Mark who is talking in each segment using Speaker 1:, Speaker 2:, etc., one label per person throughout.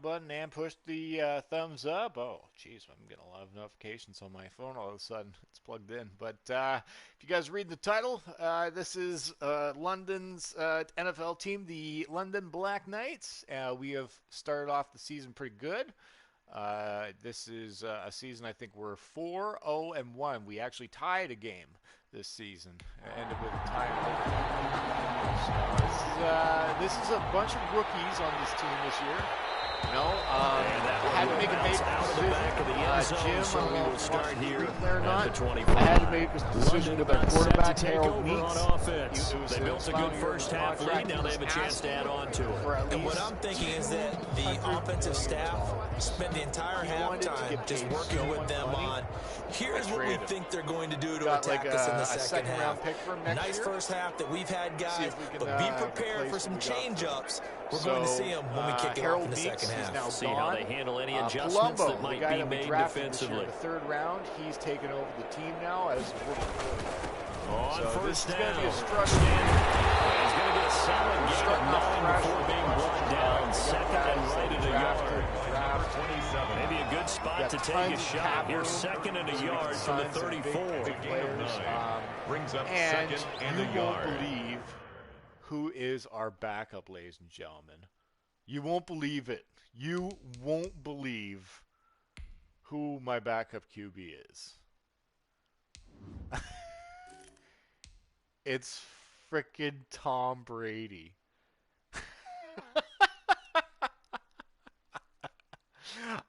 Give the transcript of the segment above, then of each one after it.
Speaker 1: button and push the thumbs up. Oh, geez, I'm getting a lot of notifications on my phone all of a sudden. It's plugged in. But if you guys read the title, this is London's NFL team, the London Black Knights. We have started off the season pretty good. This is a season I think we're 4-0-1. We actually tied a game this season. Ended with a tie in overtime. So this is a bunch of rookies on this team this year. I had to make a major decision. Jim,
Speaker 2: so we will start here
Speaker 1: at the 25. I had to make a decision with our quarterback, Harold Meeks.
Speaker 2: They built a good first half lead. Now they have a chance to add on to it.
Speaker 3: And what I'm thinking is that the offensive staff spent the entire halftime just working with them on, here's what we think they're going to do to attack us in the second half. Nice first half that we've had, guys, but be prepared for some change-ups. We're going to see them when we kick it off in the second half.
Speaker 2: See how they handle any adjustments that might be made defensively.
Speaker 1: In the third round, he's taken over the team now as
Speaker 2: on first down.
Speaker 1: Going to be a struggle.
Speaker 2: He's going to get a solid gain of 9 before being brought down. Second and right at a yard. Maybe a good spot to take a shot. Here's second and a yard from the 34.
Speaker 4: Brings up
Speaker 1: and
Speaker 4: second and
Speaker 1: you
Speaker 4: a yard.
Speaker 1: won't believe who is our backup, ladies and gentlemen. You won't believe it. You won't believe who my backup QB is. It's frickin' Tom Brady.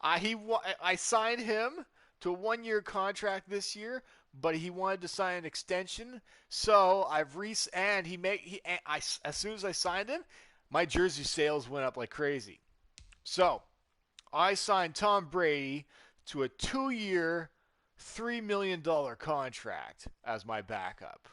Speaker 1: I signed him to a 1-year contract this year, but he wanted to sign an extension. So as soon as I signed him, my jersey sales went up like crazy. So I signed Tom Brady to a 2-year, $3 million contract as my backup.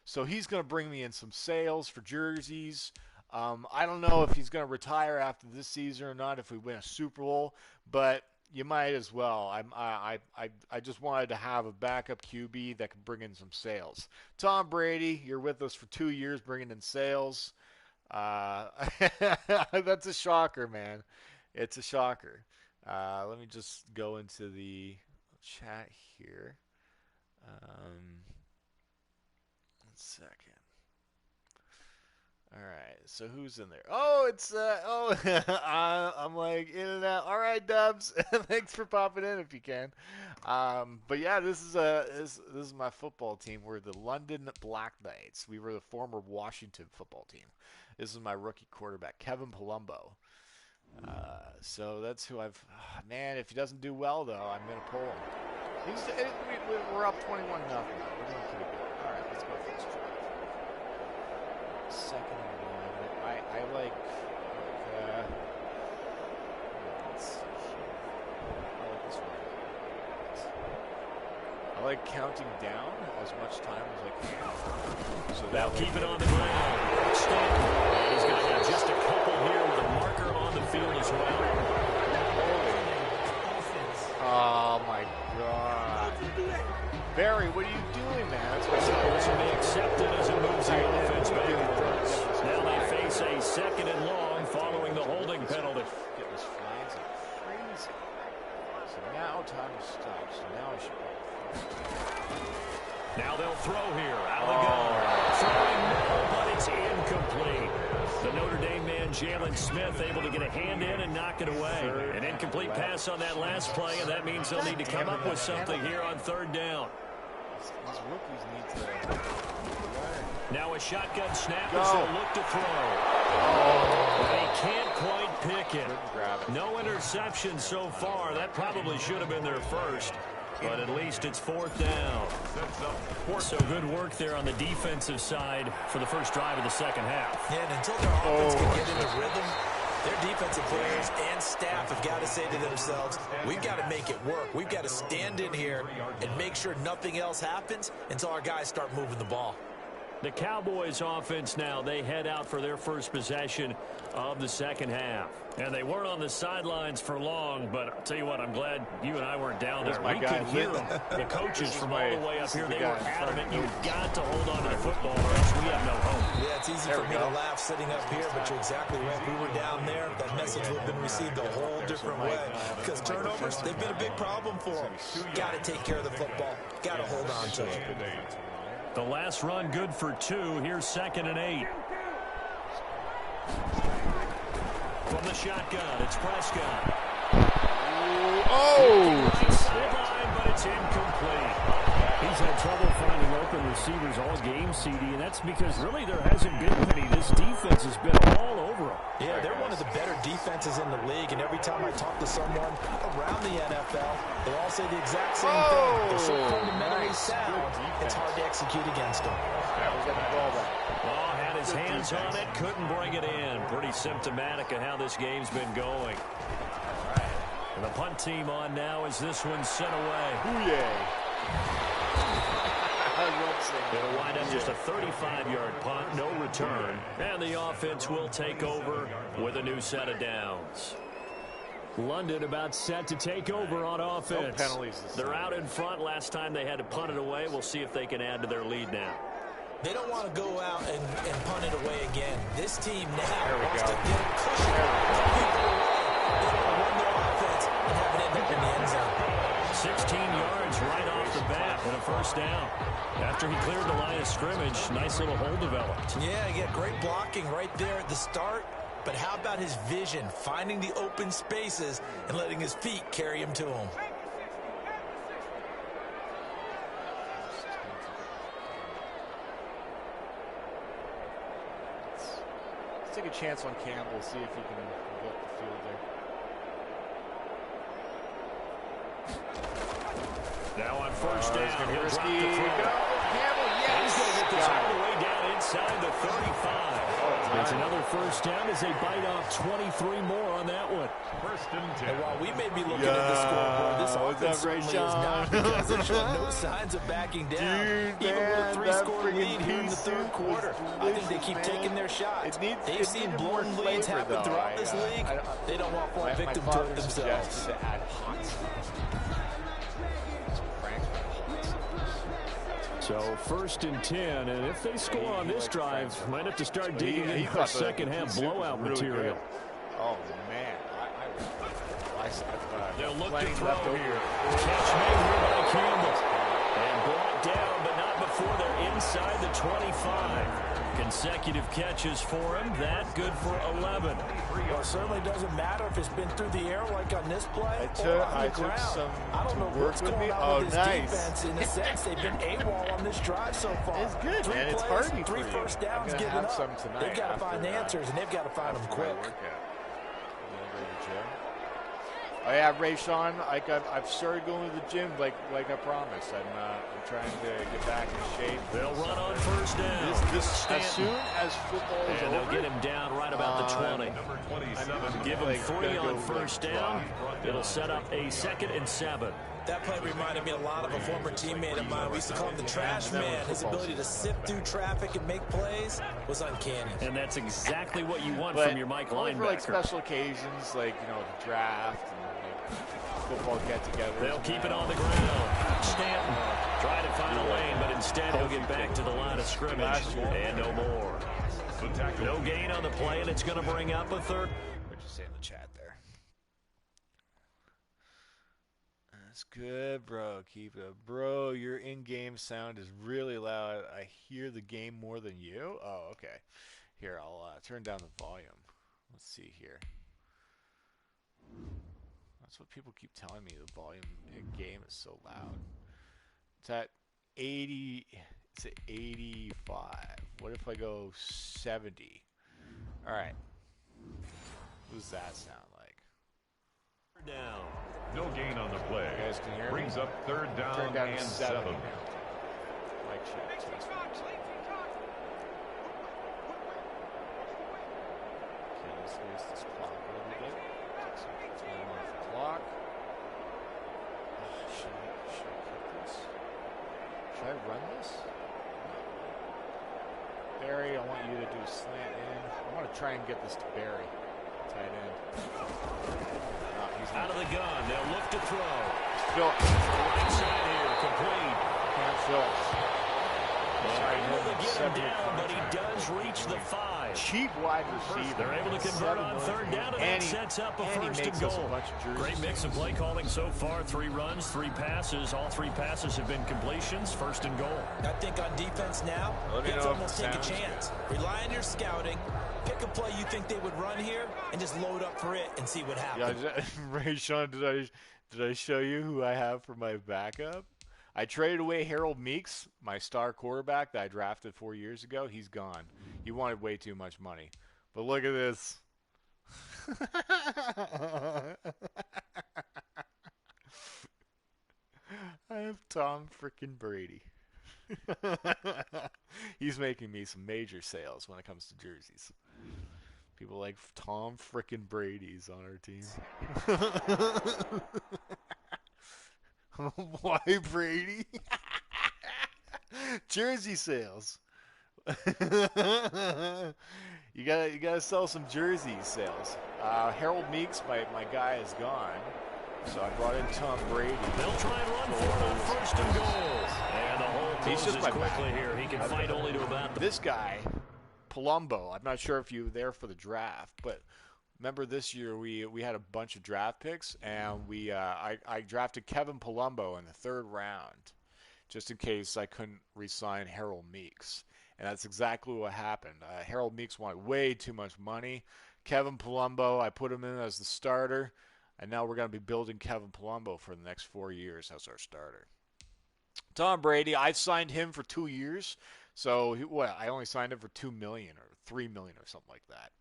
Speaker 1: So he's going to bring me in some sales for jerseys. I don't know if he's going to retire after this season or not if we win a Super Bowl, but you might as well. I just wanted to have a backup QB that can bring in some sales. Tom Brady, you're with us for 2 years bringing in sales. That's a shocker, man. It's a shocker. Let me just go into the chat here. 1 second. All right, so who's in there? Oh, it's I'm like in and out. All right, Dubs, thanks for popping in if you can. But yeah, this is my football team. We're the London Black Knights. We were the former Washington football team. This is my rookie quarterback, Kevin Palumbo. So that's who I've. Man, if he doesn't do well though, I'm gonna pull him. We're up 21-0. We're doing pretty good. All right, let's go for this drive. Second and 1. I like let's see here. I like this one. I like counting down as much time as I can. So
Speaker 2: now keep it on the ground. He's going to have just a couple here with a marker on the field as well.
Speaker 1: Oh my God. Barry, what are you doing, man? That's what's
Speaker 2: this will be accepted as it moves the offense back and forth. Now they face a second and long following the holding penalty.
Speaker 1: Get those flags like crazy. So now time to stop. So now I should go.
Speaker 2: Now they'll throw here. Alligator throwing no, but it's incomplete. The Notre Dame man, Jalen Smith, able to get a hand in and knock it away. An incomplete pass on that last play, and that means they'll need to come up with something here on third down.
Speaker 1: These rookies need to learn.
Speaker 2: Now a shotgun snap as they'll look to throw. They can't quite pick it. No interception so far. That probably should have been their first. But at least it's fourth down. So good work there on the defensive side for the first drive of the second half.
Speaker 3: Yeah, and until their offense can get into rhythm, their defensive players and staff have got to say to themselves, we've got to make it work. We've got to stand in here and make sure nothing else happens until our guys start moving the ball.
Speaker 2: The Cowboys offense now, they head out for their first possession of the second half. And they weren't on the sidelines for long, but I'll tell you what, I'm glad you and I weren't down there. We could hear them. The coaches from all the way up here, they were adamant. You've got to hold on to the football or else we have no hope.
Speaker 3: Yeah, it's easy for me to laugh sitting up here, but you're exactly right. If we were down there, that message would have been received a whole different way. Because turnovers, they've been a big problem for them. Got to take care of the football. Got to hold on to it.
Speaker 2: The last run good for 2. Here's 2nd and 8. From the shotgun, it's Prescott. Right sideline, but it's incomplete.
Speaker 5: He's had trouble finding open receivers all game, CD, and that's because really there hasn't been many. This defense has been all over them.
Speaker 3: Yeah, they're one of the better defenses in the league, and every time I talk to someone around the NFL, they all say the exact same thing. They're so fundamentally sound, it's hard to execute against them.
Speaker 2: Had his hands on it, couldn't bring it in. Pretty symptomatic of how this game's been going. And the punt team on now as this one's sent away. It'll wind up just a 35-yard punt, no return. And the offense will take over with a new set of downs.
Speaker 5: London about set to take over on offense.
Speaker 1: No penalties.
Speaker 2: They're out in front. Last time they had to punt it away. We'll see if they can add to their lead now.
Speaker 3: They don't want to go out and punt it away again. This team now wants to get a cushion, put people away. They want to run their offense and have it end up in the end zone.
Speaker 2: 16 yards right off the bat and a first down. After he cleared the line of scrimmage, nice little hole developed.
Speaker 3: Yeah, great blocking right there at the start. But how about his vision, finding the open spaces and letting his feet carry him to him?
Speaker 1: Let's take a chance on Campbell, see if he can go up the field there.
Speaker 2: Now on first down,
Speaker 1: he'll
Speaker 2: drop
Speaker 1: Campbell, yes!
Speaker 2: He's going to get this all the way down inside the 35.
Speaker 5: It's another first down as they bite off 23 more on that one.
Speaker 4: First and 10.
Speaker 3: And while we may be looking at the scoreboard, this offense certainly is not, because they're showing no signs of backing down. Even with a 3-score lead here in the third quarter, I think they keep taking their shots. They've seen blown leads happen throughout this league. They don't want to fall victim to it themselves.
Speaker 5: So first and 10, and if they score on this drive, might have to start digging in for second half blowout material.
Speaker 1: Oh man,
Speaker 2: they'll look to throw here. Catch made here by Campbell, and brought down, but not before they're inside the 25. Consecutive catches for him. That good for 11.
Speaker 3: Well, it certainly doesn't matter if it's been through the air like on this play or on the ground. I don't know what's going on with this defense. In a sense, they've been AWOL on this drive so far.
Speaker 1: It's good, man. It's
Speaker 3: hardy. 3 first downs given up. They've got to find the answers, and they've got to find them quick.
Speaker 1: Oh yeah, Rayshawn, I've started going to the gym like I promised. I'm trying to get back in shape.
Speaker 2: They'll run on first down.
Speaker 1: As soon as football is over,
Speaker 2: they'll get him down right about the 20.
Speaker 4: Number 27.
Speaker 2: Give him 3 on first down. It'll set up a 2nd and 7.
Speaker 3: That play reminded me a lot of a former teammate of mine. We used to call him the trash man. His ability to sift through traffic and make plays was uncanny.
Speaker 2: And that's exactly what you want from your Mike linebacker.
Speaker 1: For like special occasions, like the draft and football get-together.
Speaker 2: They'll keep it on the ground. Stanton trying to find a lane, but instead he'll get back to the line of scrimmage and no more. No gain on the play, and it's going to bring up a third.
Speaker 1: What'd you say in the chat there? That's good, bro. Keep it. Bro, your in-game sound is really loud. I hear the game more than you. Oh, okay. Here, I'll turn down the volume. Let's see here. That's what people keep telling me. The volume in game is so loud. It's at 80. It's at 85. What if I go 70? All right. What does that sound like?
Speaker 2: Down.
Speaker 4: No gain on the play.
Speaker 1: You guys can hear
Speaker 4: Brings
Speaker 1: me?
Speaker 4: up third down and 7.
Speaker 1: Mic check. Okay, let's raise this clock a little bit. Take some time off the clock. Should I keep this? Should I run this? you to do a slant in. I want to try and get this to Barry, tight end. No, he's
Speaker 2: out of the gun. They'll look to throw.
Speaker 1: Phillips.
Speaker 2: Right side here, complete.
Speaker 1: Cam Phillips.
Speaker 2: Able to get him down, but he does reach the 5.
Speaker 1: Cheap wide receiver.
Speaker 2: They're able to convert on third down, and that sets up a first and goal. Great mix of play calling so far. 3 runs, 3 passes. All 3 passes have been completions. First and goal.
Speaker 3: I think on defense now, you have to almost take a chance. Rely on your scouting. Pick a play you think they would run here, and just load up for it and see what happens.
Speaker 1: Yeah, Ray Sean, did I show you who I have for my backup? I traded away Harold Meeks, my star quarterback that I drafted 4 years ago. He's gone. He wanted way too much money. But look at this. I have Tom frickin' Brady. He's making me some major sales when it comes to jerseys. People like Tom frickin' Brady's on our team. Why Brady? Jersey sales. you gotta sell some jersey sales. Harold Meeks, my guy, is gone, so I brought in Tom Brady.
Speaker 2: They'll try and run for it on first and goal. And the hole closes quickly here. He can fight only to about
Speaker 1: this guy, Palumbo. I'm not sure if you were there for the draft, but remember this year we had a bunch of draft picks, and I drafted Kevin Palumbo in the 3rd round, just in case I couldn't re-sign Harold Meeks. And that's exactly what happened. Harold Meeks wanted way too much money. Kevin Palumbo, I put him in as the starter, and now we're going to be building Kevin Palumbo for the next 4 years as our starter. Tom Brady, I signed him for 2 years, so I only signed him for $2 million or $3 million or something like that.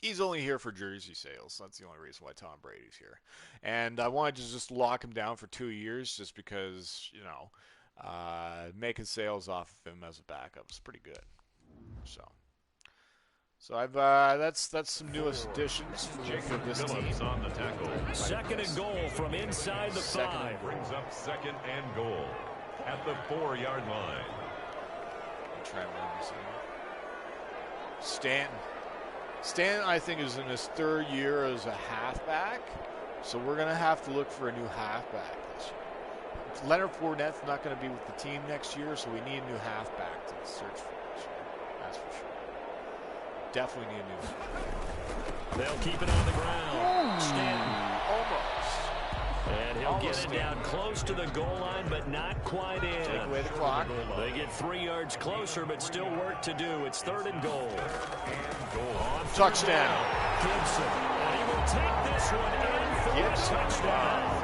Speaker 1: He's only here for jersey sales. That's the only reason why Tom Brady's here. And I wanted to just lock him down for 2 years just because, making sales off of him as a backup is pretty good. So I've that's some newest additions for this team.
Speaker 4: On the tackle.
Speaker 2: Second and goal from inside the 5.
Speaker 4: Brings up second and goal at the 4-yard line.
Speaker 1: Try and run this in. Stanton, I think, is in his 3rd year as a halfback, so we're going to have to look for a new halfback this year. Leonard Fournette's not going to be with the team next year, so we need a new halfback to search for this year. That's for sure. Definitely need a new halfback.
Speaker 2: They'll keep it on the ground. Stanton.
Speaker 1: Almost.
Speaker 2: And he'll get it down close to the goal line, but not quite in.
Speaker 1: Take away the clock.
Speaker 2: They get 3 yards closer, but still work to do. It's 3rd and goal.
Speaker 1: Touchdown.
Speaker 2: Gibson. And he will take this one in for a touchdown.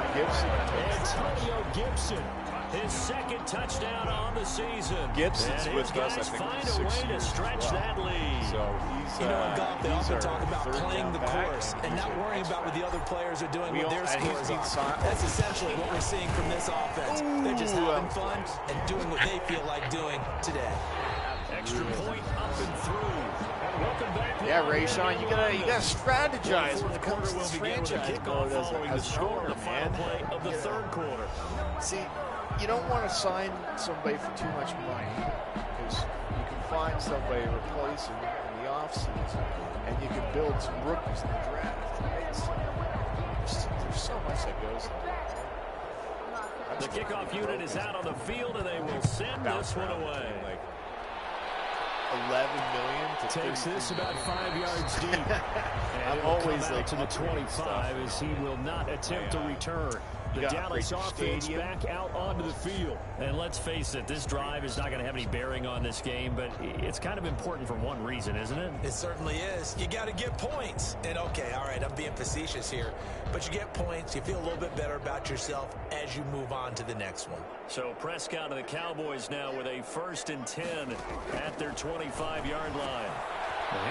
Speaker 2: Antonio Gibson. His 2nd touchdown on the season.
Speaker 1: Gibson's with us, I think,
Speaker 2: find a way to stretch that lead.
Speaker 1: So he's,
Speaker 3: in golf, they often talk about playing the course and not worrying about what the other players are doing with their scores on. That's essentially what we're seeing from this offense. They're just having fun and doing what they feel like doing today.
Speaker 2: Extra point up and through. Welcome back.
Speaker 1: Yeah, Ray Sean, you gotta strategize when it comes to this franchise mode as an owner, man.
Speaker 2: Play of the 3rd quarter.
Speaker 1: See, you don't want to sign somebody for too much money because you can find somebody to replace him in the offseason, and you can build some rookies in the draft. Right? So there's so much that goes into it.
Speaker 2: The kickoff unit is out on the field, and they will send this one away.
Speaker 1: Like 11 million to
Speaker 5: takes this about 5 yards deep.
Speaker 1: I'm always
Speaker 5: like to the 25 as he will not attempt to return. The Dallas offense back out onto the field.
Speaker 2: And let's face it, this drive is not going to have any bearing on this game, but it's kind of important for one reason, isn't it?
Speaker 3: It certainly is. You got to get points. And okay, all right, I'm being facetious here, but you get points, you feel a little bit better about yourself as you move on to the next one.
Speaker 2: So Prescott and the Cowboys now with a 1st and 10 at their 25-yard line.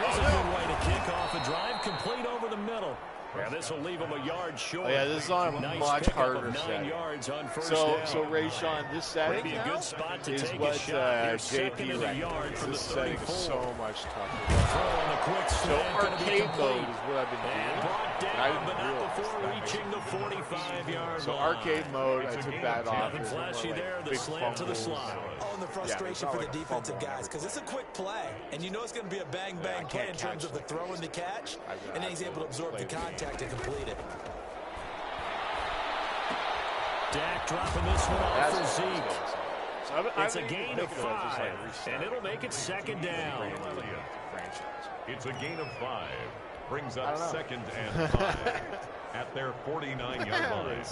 Speaker 2: Here's a good way to kick off a drive, complete over the middle. Yeah, this will leave him a yard short.
Speaker 1: Oh, yeah, this is on a much harder
Speaker 2: set. 9 yards on first
Speaker 1: down.
Speaker 2: down.
Speaker 1: So Ray Sean, this setting
Speaker 2: be a good spot to
Speaker 1: is
Speaker 2: take
Speaker 1: what
Speaker 2: a shot.
Speaker 1: JP recommends. This setting is so much tougher.
Speaker 2: Throw on the quick
Speaker 1: so
Speaker 2: slant,
Speaker 1: arcade mode is what I've been doing.
Speaker 2: And brought down, but not before reaching the 45-yard line.
Speaker 1: So arcade mode, I took that off.
Speaker 2: Nothing flashy there, the slant to the slot.
Speaker 3: Oh, and the frustration for the defensive guys, because it's a quick play, and you know it's going to be a bang-bang play in terms of the throw and the catch, and then he's able to absorb the contact and complete it.
Speaker 2: Dak dropping this one off for Zeke. It's a gain of 5, and it'll make it second down.
Speaker 4: It's a gain of 5. Brings up second and 5 at their 49-yard line.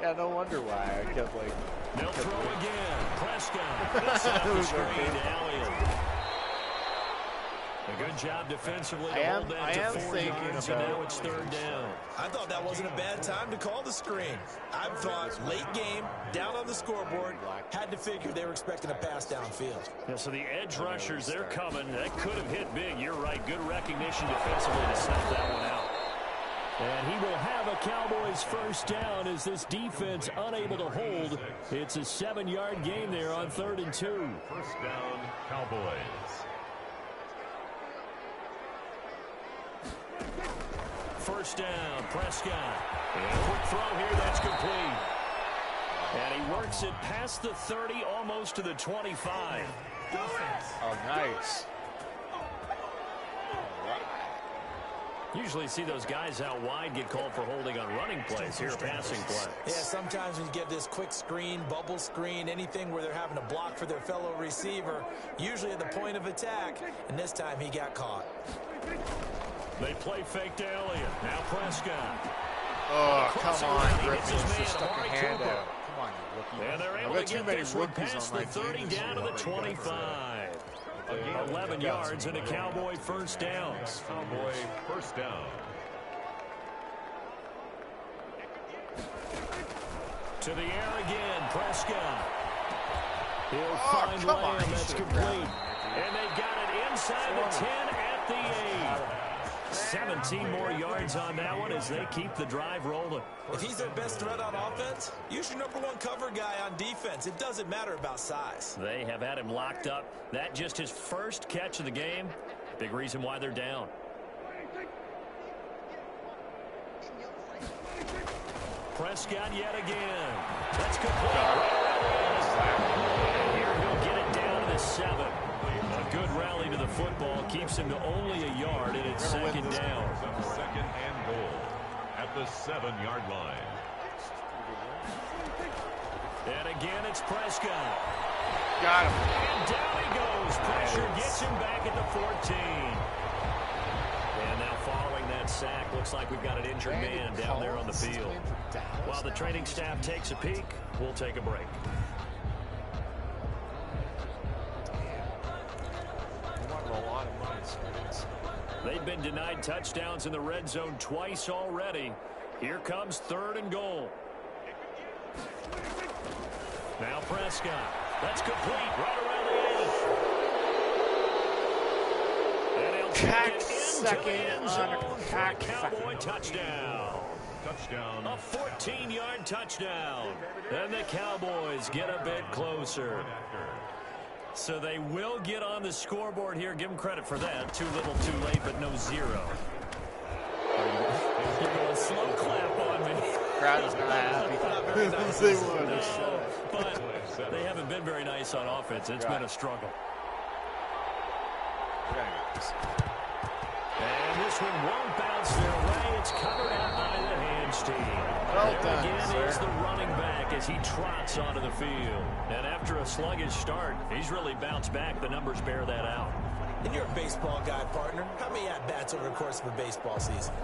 Speaker 1: Yeah, no wonder why I kept like.
Speaker 2: They'll throw again. Prescott. This off the screen to Elliott. A good job defensively to hold that to 4 yards, and now it's third down.
Speaker 3: I thought that wasn't a bad time to call the screen. I thought late game, down on the scoreboard, had to figure they were expecting a pass downfield.
Speaker 2: Yeah, so the edge rushers, they're coming. That could have hit big. You're right. Good recognition defensively to snuff that one out. And he will have a Cowboys first down as this defense unable to hold. It's a 7-yard gain there on 3rd and 2.
Speaker 4: First down, Cowboys.
Speaker 2: First down, Prescott. And a quick throw here, that's complete. And he works it past the 30, almost to the 25.
Speaker 1: Oh, nice.
Speaker 2: Usually see those guys out wide get called for holding on running plays. Here, passing play.
Speaker 3: Yeah, sometimes when you get this quick screen, bubble screen, anything where they're having to block for their fellow receiver, usually at the point of attack, and this time he got caught.
Speaker 2: They play fake to Elliott. Now Prescott.
Speaker 1: Oh, come on, Griffin. Just stuck a hand out. Come on, you rookie.
Speaker 2: And they're able to get this one past the 30 down to the 25. 11 yards and a Cowboy first down.
Speaker 4: Cowboy first down.
Speaker 2: To the air again, Prescott. He'll find Lamb. That's complete. And they've got it inside the 10 at the 8. 17 more yards on that one as they keep the drive rolling.
Speaker 3: If he's their best threat on offense, use your #1 cover guy on defense. It doesn't matter about size.
Speaker 2: They have had him locked up. That just his first catch of the game. Big reason why they're down. Prescott yet again. That's complete. Here he'll get it down to the 7. A good rally to the football keeps him to only a yard, and it's second down.
Speaker 4: Second and goal at the 7-yard line.
Speaker 2: And again, it's Prescott.
Speaker 1: Got him.
Speaker 2: And down he goes. Pressure gets him back at the 14. And now following that sack, looks like we've got an injured man down there on the field. While the training staff takes a peek, we'll take a break. They've been denied touchdowns in the red zone twice already. Here comes 3rd and goal. Now Prescott. That's complete right around the 8. And he'll take it into the end zone for a Cowboy touchdown.
Speaker 4: Touchdown.
Speaker 2: A 14-yard touchdown. And the Cowboys get a bit closer. So they will get on the scoreboard here. Give them credit for that. Too little, too late, but no 0. You're going slow clap on me.
Speaker 1: Crowd is not happy. They would.
Speaker 2: No, but they haven't been very nice on offense. It's been a struggle. And this one won't bounce their way. It's covered out by the hands team.
Speaker 1: Well done,
Speaker 2: again is the running back as he trots onto the field. And after a sluggish start, he's really bounced back. The numbers bear that out.
Speaker 3: And you're a baseball guy, partner. How many at-bats over the course of a baseball season?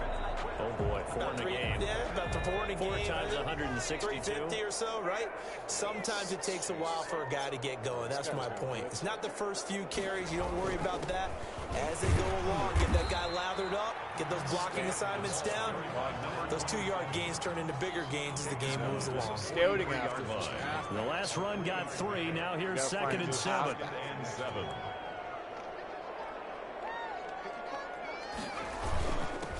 Speaker 2: Oh, boy, 4 in a game.
Speaker 3: Yeah, about 4 in a game.
Speaker 2: 4 times 162.
Speaker 3: 350 or so, right? Sometimes it takes a while for a guy to get going. That's my point. It's not the first few carries. You don't worry about that. As they go along, get that guy lathered up, get those blocking assignments down. Those 2-yard gains turn into bigger gains as the game moves along.
Speaker 1: Scouting after
Speaker 2: the last run got 3. Now here's 2nd and 7.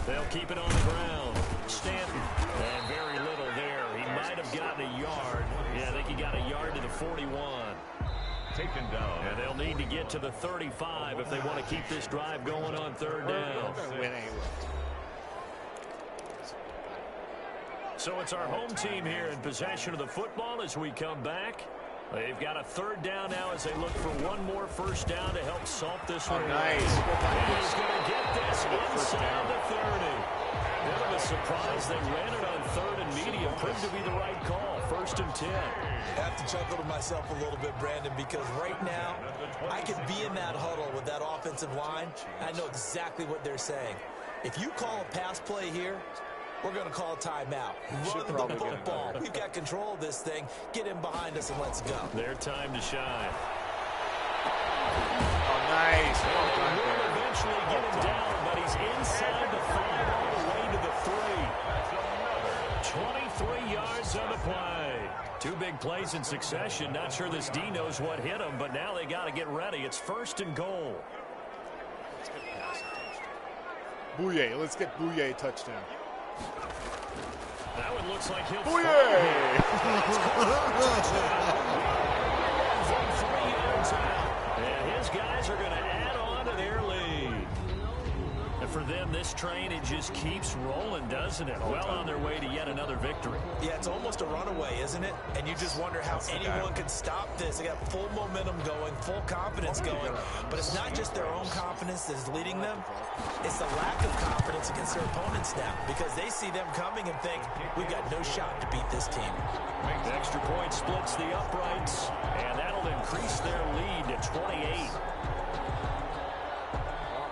Speaker 2: They'll keep it on the ground. Stanton. And very little there. He might have gotten a yard. Yeah, I think he got a yard to the 41.
Speaker 4: Taken down.
Speaker 2: And they'll need to get to the 35 if they want to keep this drive going on 3rd down.
Speaker 5: So it's our home team here in possession of the football as we come back. They've got a third down now as they look for one more first down to help salt this one.
Speaker 1: Nice.
Speaker 5: And he's going to get this inside the 30. Bit of a surprise. They ran it on third and medium. Proved to be the right call. First and 10.
Speaker 3: I have to chuckle to myself a little bit, Brandon, because right now I could be in that huddle with that offensive line. I know exactly what they're saying. If you call a pass play here, we're going to call a timeout. Run the football. We've got control of this thing. Get him behind us and let's go.
Speaker 5: Their time to shine.
Speaker 1: Oh, nice.
Speaker 5: Well, we'll eventually get him down, but he's inside the 5 all the way to the 3. 23 yards on the play. 2 big plays in succession. Not sure this D knows what hit him, but now they got to get ready. It's first and goal.
Speaker 1: Bouye. Let's get Bouye a touchdown.
Speaker 5: That one looks like he'll
Speaker 1: Bouye!
Speaker 5: From 3 yards out. And his guys are going to add on to their lead. And for them, this train, it just keeps rolling, doesn't it? Well on their way to yet another victory.
Speaker 3: Yeah, it's almost a runaway, isn't it? And you just wonder how anyone can stop this. They got full momentum going, full confidence going. But it's not just their own confidence that's leading them. It's the lack of confidence against their opponents now, because they see them coming and think, we've got no shot to beat this team.
Speaker 5: The extra point splits the uprights, and that'll increase their lead to 28.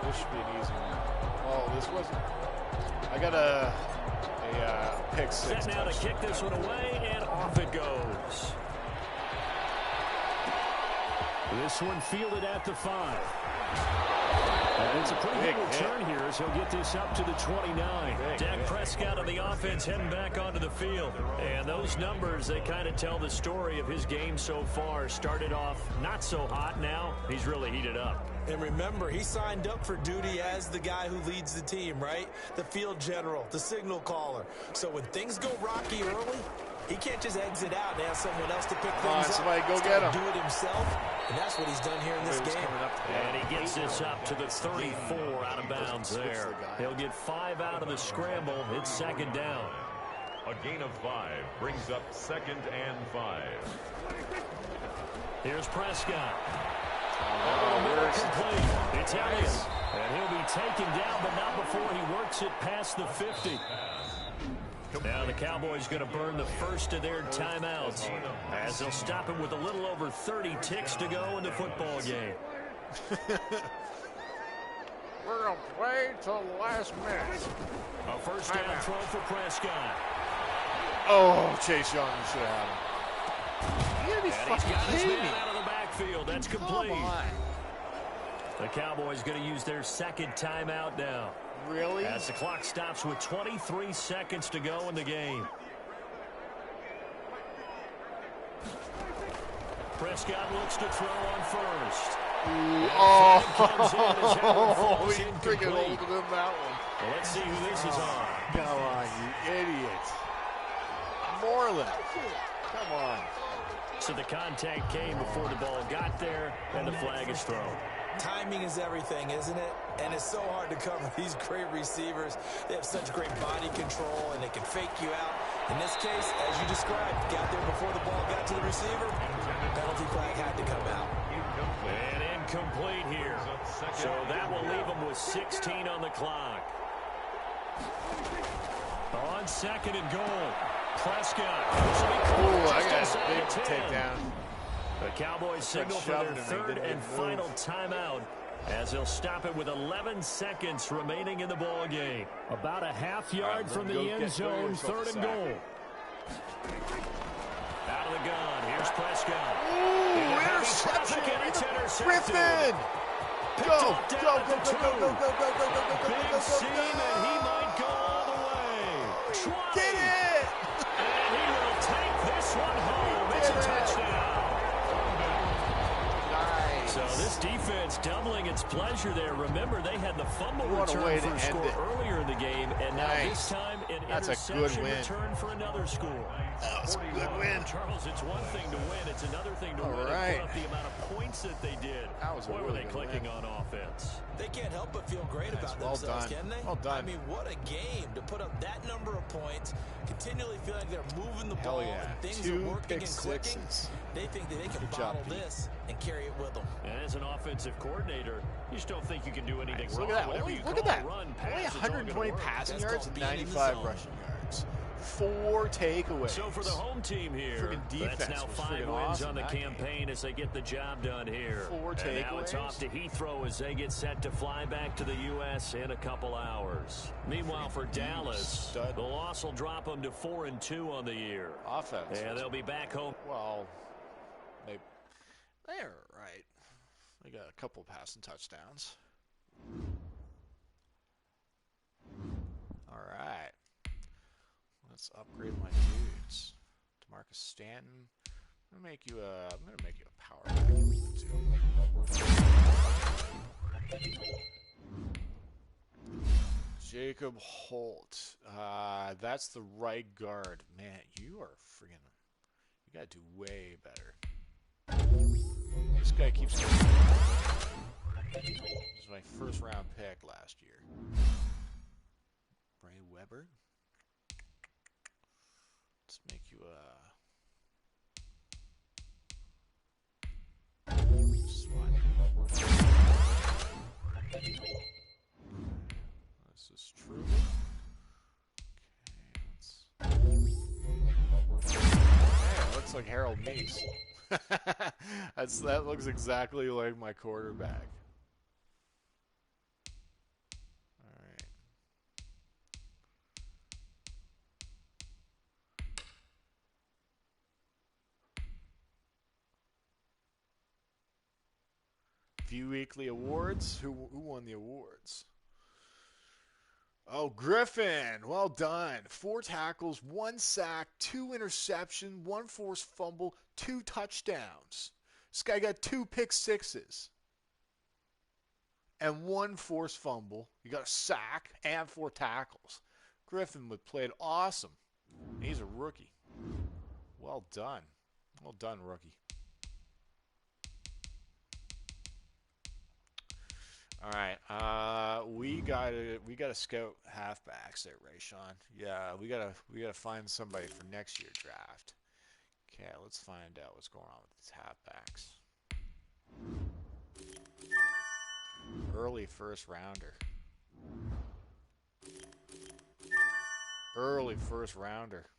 Speaker 1: This should be an easy one. Oh, this wasn't. I got a pick 6.
Speaker 5: Set now to kick this one away, and off it goes. This one fielded at the 5. And it's a pretty good return here as he'll get this up to the 29. Dak Prescott on the offense heading back onto the field. And those numbers, they kind of tell the story of his game so far. Started off not so hot. Now he's really heated up.
Speaker 3: And remember, he signed up for duty as the guy who leads the team, right? The field general, the signal caller. So when things go rocky early, he can't just exit out and ask someone else to pick things up.
Speaker 1: Somebody go get him.
Speaker 3: Do it himself, and that's what he's done here in this game.
Speaker 5: And he gets this up to the 34 out of bounds there. He'll get 5 out of the scramble. It's second down.
Speaker 4: A gain of 5 brings up 2nd and 5.
Speaker 5: Here's Prescott. Complete. It's Elliott. And he'll be taken down, but not before he works it past the 50. Now the Cowboys going to burn the first of their timeouts as they'll stop him with a little over 30 ticks to go in the football game.
Speaker 1: We're going to play till the last minute.
Speaker 5: A first down throw for Prescott.
Speaker 1: Oh, Chase Young, you should have him. You gotta be fucking kidding me.
Speaker 5: Out of the backfield. That's complete. The Cowboys going to use their second timeout now.
Speaker 1: Really?
Speaker 5: As the clock stops with 23 seconds to go in the game. Prescott looks to throw on first.
Speaker 1: Oh, we freaking holding him that one.
Speaker 5: Well, let's see who this is on.
Speaker 1: Come on, you idiot. Moreland. Come on.
Speaker 3: So the contact came before the ball got there, and the flag is thrown. Timing is everything, isn't it? And it's so hard to cover these great receivers. They have such great body control, and they can fake you out. In this case, as you described, got there before the ball got to the receiver. Penalty flag had to come out.
Speaker 5: And incomplete here. So that will leave them with 16 on the clock. On second and goal. Prescott.
Speaker 1: Ooh, I got a big takedown.
Speaker 5: The Cowboys signal for their third and final timeout as they'll stop it with 11 seconds remaining in the ball game. About a half yard from the end zone, third and goal. Out of the gun, here's Prescott.
Speaker 1: Ooh, interception! Griffin! Go!
Speaker 5: Big seam, and he might go all the way. 20.
Speaker 1: Get it!
Speaker 5: And he will take this one home. It's a touchdown. So this defense doubling its pleasure there. Remember, they had the fumble return for a score earlier in the game, and now this time
Speaker 1: That's a good win.
Speaker 5: Return for another score.
Speaker 1: That was a good win.
Speaker 5: Charles, it's one thing to win. It's another thing to win and put up the amount of points that they did.
Speaker 1: That was a
Speaker 5: Boy, were they clicking on offense.
Speaker 3: They can't help but feel great about themselves, can they?
Speaker 1: Well done.
Speaker 3: I mean, what a game to put up that number of points, continually feel like they're moving the ball and things are working and clicking. They think that they can bottle this and carry it with them.
Speaker 5: And as an offensive coordinator, you just don't think you can do anything wrong.
Speaker 1: Look at that. Only 120 passing yards and 95 rushing yards. 4 takeaways.
Speaker 5: So for the home team here, that's now 5 wins on the campaign as they get the job done here.
Speaker 1: 4 takeaways.
Speaker 5: And now it's off to Heathrow as they get set to fly back to the U.S. in a couple hours. Meanwhile, for Dallas, the loss will drop them to 4-2 on the year.
Speaker 1: Offense.
Speaker 5: And they'll be back home.
Speaker 1: Well, they're right. They got a couple passing touchdowns. All right. Let's upgrade my dudes. DeMarcus Stanton. I'm gonna make you a power back. Jacob Holt. That's the right guard. Man, you are friggin'. You gotta do way better. This guy keeps getting. This was my first round pick last year. Ray Weber. Let's make you SWAT. This is true. Okay, it looks like Harold Meese. That looks exactly like my quarterback. All right. Few weekly awards. Who won the awards? Oh, Griffin. Well done. 4 tackles, 1 sack, 2 interceptions, 1 forced fumble, 2 touchdowns. This guy got 2 pick sixes and 1 forced fumble. He got a sack and 4 tackles. Griffin played awesome. He's a rookie. Well done. Well done, rookie. All right, we gotta scout halfbacks there, Rayshawn. Yeah, we gotta find somebody for next year's draft. Okay, let's find out what's going on with these halfbacks. Early first rounder. Early first rounder.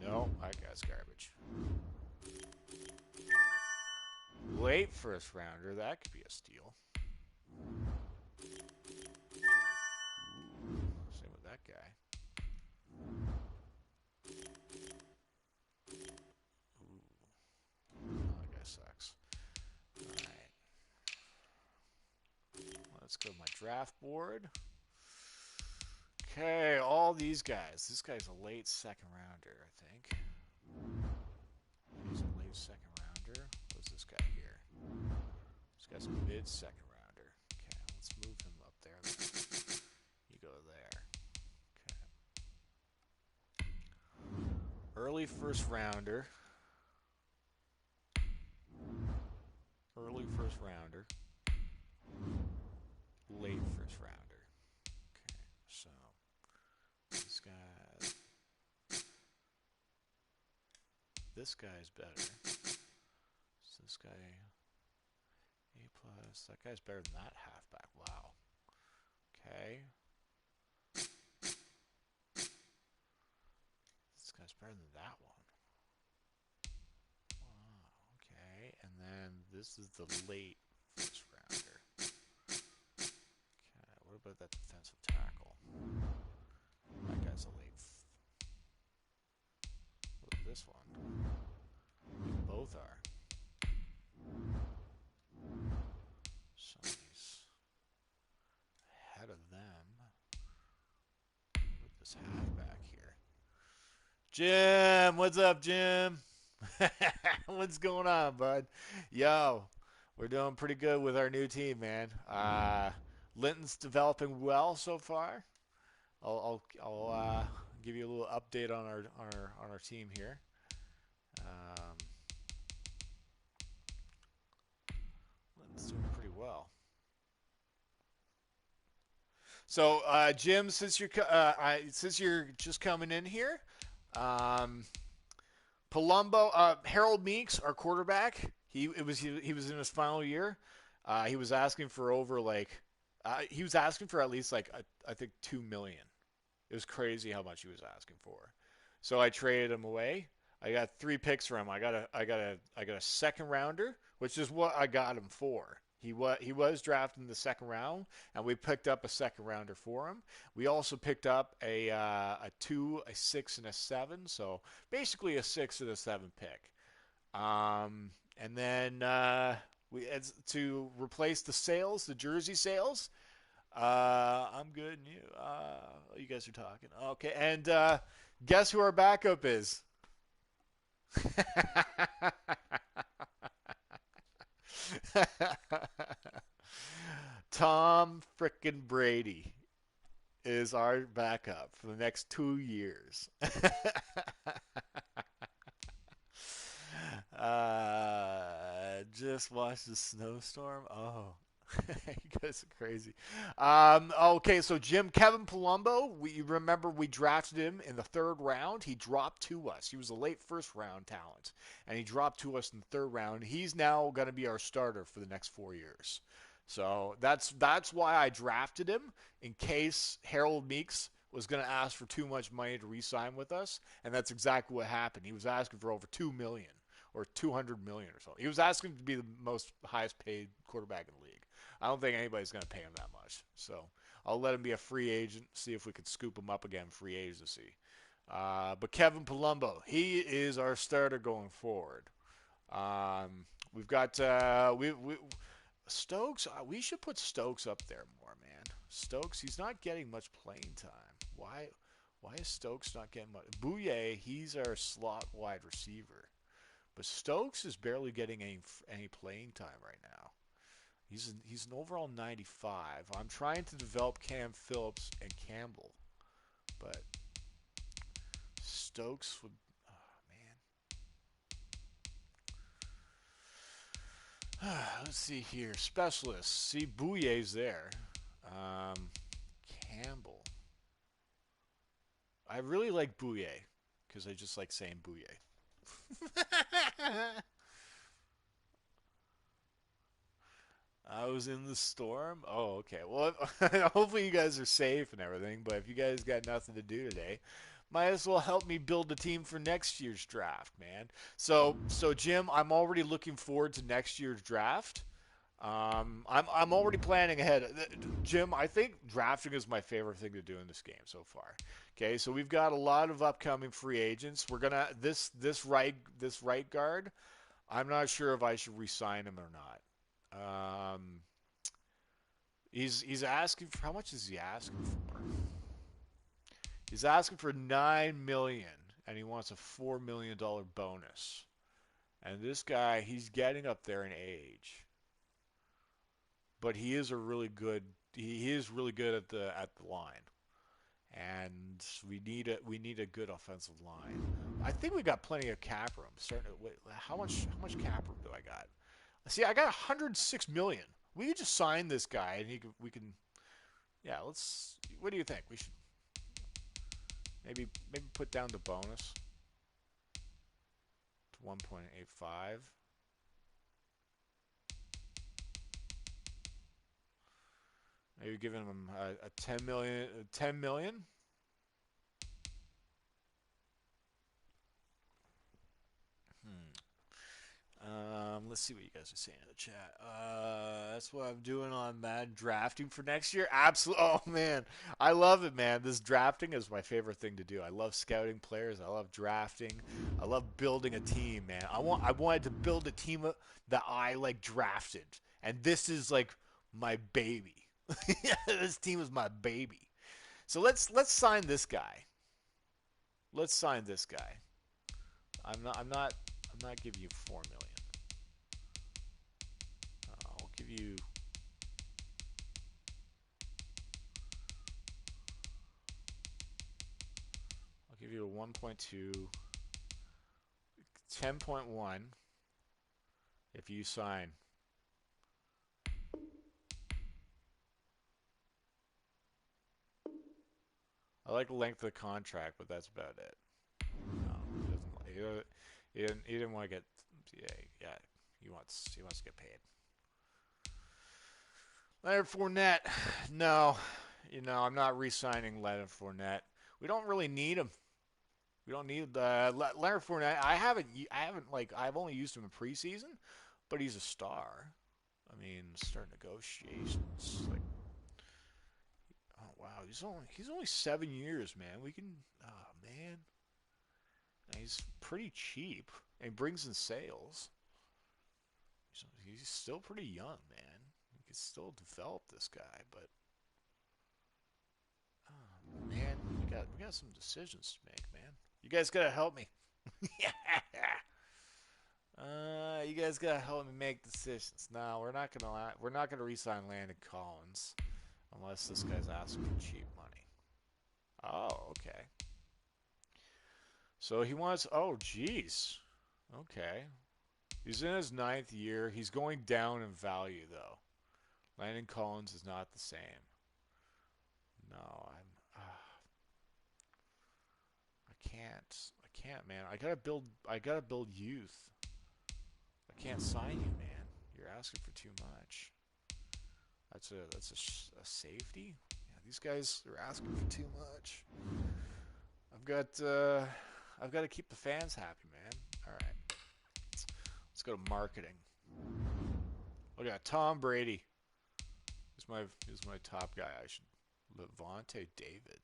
Speaker 1: No, that guy's garbage. Late first rounder, that could be a steal. Ooh, same with that guy. Ooh, that guy sucks. Alright. Let's go to my draft board. Okay, all these guys. This guy's a late second rounder, I think. He's a late second rounder. What's this guy here? This guy's a mid second rounder. Okay, let's move him up there. You go there. Okay. Early first rounder. Early first rounder. Late first rounder. This guy's better. So this guy A+. That guy's better than that halfback. Wow. Okay. This guy's better than that one. Wow. Okay. And then this is the late first rounder. Okay. What about that defensive tackle? That guy's a late. What about this one? They both are. Somebody's ahead of them. With this halfback here. Jim, what's up, Jim? What's going on, bud? Yo, We're doing pretty good with our new team, man. Linton's developing well so far. I'll give you a little update on our team here. Linton's doing pretty well. So, Jim, since you're just coming in here, Palumbo, Harold Meeks, our quarterback, he was in his final year. He was asking for he was asking for at least I think $2 million. It was crazy how much he was asking for. So I traded him away. I got 3 picks for him. I got a second rounder, which is what I got him for. He was drafted in the second round, and we picked up a second rounder for him. We also picked up a 2, a 6, and a 7. So basically a 6 and a 7 pick. And then to replace the jersey sales. I'm good, and you guys are talking. Okay, and guess who our backup is? Tom frickin' Brady is our backup for the next 2 years. Just watch the snowstorm. Oh, you guys are crazy. Okay, so Kevin Palumbo, we remember we drafted him in the 3rd round. He dropped to us. He was a late 1st round talent, and he dropped to us in the 3rd round. He's now going to be our starter for the next 4 years. So that's why I drafted him, in case Harold Meeks was going to ask for too much money to re-sign with us, and that's exactly what happened. He was asking for over $2 million or $200 million or something. He was asking to be the highest paid quarterback in the league. I don't think anybody's going to pay him that much. So I'll let him be a free agent, see if we could scoop him up again, free agency. But Kevin Palumbo, he is our starter going forward. We've got Stokes. We should put Stokes up there more, man. Stokes, he's not getting much playing time. Why is Stokes not getting much? Bouye, he's our slot wide receiver. But Stokes is barely getting any playing time right now. He's an overall 95. I'm trying to develop Cam Phillips and Campbell, but Stokes would. Oh man. Let's see here. Specialists. See, Bouye's there. Campbell. I really like Bouye because I just like saying Bouye. I was in the storm. Oh, okay. Well, hopefully you guys are safe and everything. But if you guys got nothing to do today, might as well help me build a team for next year's draft, man. So Jim, I'm already looking forward to next year's draft. I'm already planning ahead. Jim, I think drafting is my favorite thing to do in this game so far. Okay, so we've got a lot of upcoming free agents. We're gonna this right guard. I'm not sure if I should re-sign him or not. He's asking for, how much is he asking for? He's asking for $9 million, and he wants a $4 million bonus. And this guy, he's getting up there in age, but he is really good at the line, and we need a good offensive line. I think we got plenty of cap room. How much cap room do I got? See, I got $106 million. We could just sign this guy, and we can. Yeah, let's. What do you think? We should maybe put down the bonus to 1.85. Maybe giving him a $10 million. $10 million. Let's see what you guys are saying in the chat. That's what I'm doing on Madden drafting for next year. Absolutely. Oh man, I love it, man. This drafting is my favorite thing to do. I love scouting players. I love drafting. I love building a team, man. I wanted to build a team that I drafted, and this is like my baby. This team is my baby. So let's sign this guy. Let's sign this guy. I'm not giving you $4 million. 1.2, 10.1 if you sign. I like the length of the contract, but that's about it. No, he didn't want to get. Yeah. He wants to get paid. Leonard Fournette, no, I'm not re-signing Leonard Fournette. We don't really need him. We don't need Leonard Fournette. I've only used him in preseason, but he's a star. I mean, start negotiations. Like, oh wow, he's only 7 years, man. We can, oh man, he's pretty cheap and brings in sales. He's still pretty young, man. We can still develop this guy, but oh man, we got some decisions to make, man. You guys gotta help me. You guys gotta help me make decisions. No, we're not gonna re-sign Landon Collins unless this guy's asking for cheap money. Oh, okay. So he wants. Oh, geez. Okay. He's in his 9th year. He's going down in value, though. Landon Collins is not the same. No, I can't, man. I gotta build youth. I can't sign you, man. You're asking for too much. That's a safety. Yeah, these guys are asking for too much. I've got to keep the fans happy, man. All right. Let's go to marketing. Look at Tom Brady. He's my top guy. Lavonte David.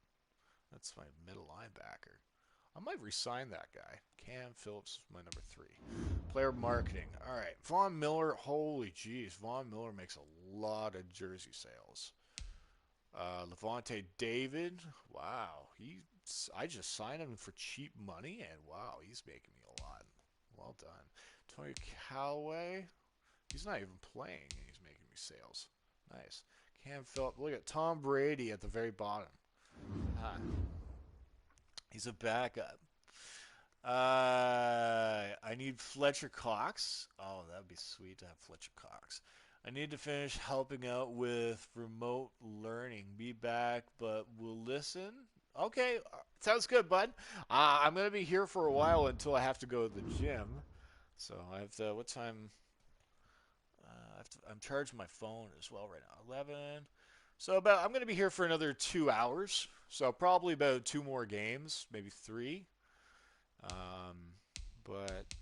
Speaker 1: That's my middle linebacker. I might re-sign that guy. Cam Phillips is my number 3. Player marketing. All right. Von Miller. Holy jeez. Von Miller makes a lot of jersey sales. Lavonte David. Wow. I just signed him for cheap money, and wow, he's making me a lot. Well done. Tony Callaway. He's not even playing, and he's making me sales. Nice. Cam Phillips. Look at Tom Brady at the very bottom. He's a backup. I need Fletcher Cox. Oh, that would be sweet to have Fletcher Cox. I need to finish helping out with remote learning. Be back, but we'll listen. Okay, sounds good, bud. I'm going to be here for a while until I have to go to the gym. So I have to, what time? I'm charging my phone as well right now. 11. So I'm going to be here for another 2 hours. So probably about 2 more games, maybe 3. But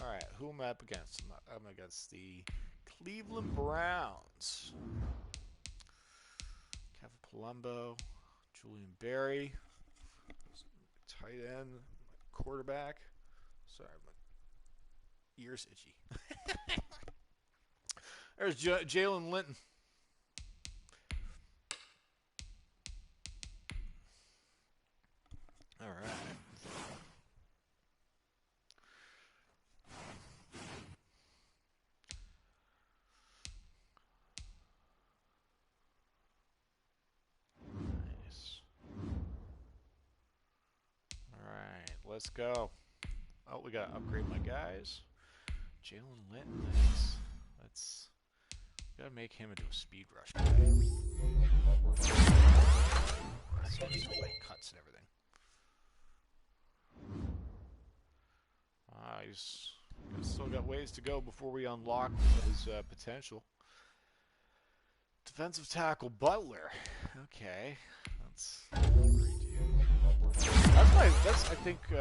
Speaker 1: all right, who am I up against? I'm against the Cleveland Browns. Kevin Palumbo, Julian Berry, tight end, quarterback. Sorry, my ear's itchy. There's Jalen Linton. All right. Nice. All right, let's go. Oh, we got to upgrade my guys. Jalen Linton, nice. Got to make him into a speed rush guy. So just like cuts and everything. He's still got ways to go before we unlock his potential. Defensive tackle Butler. Okay, that's I think he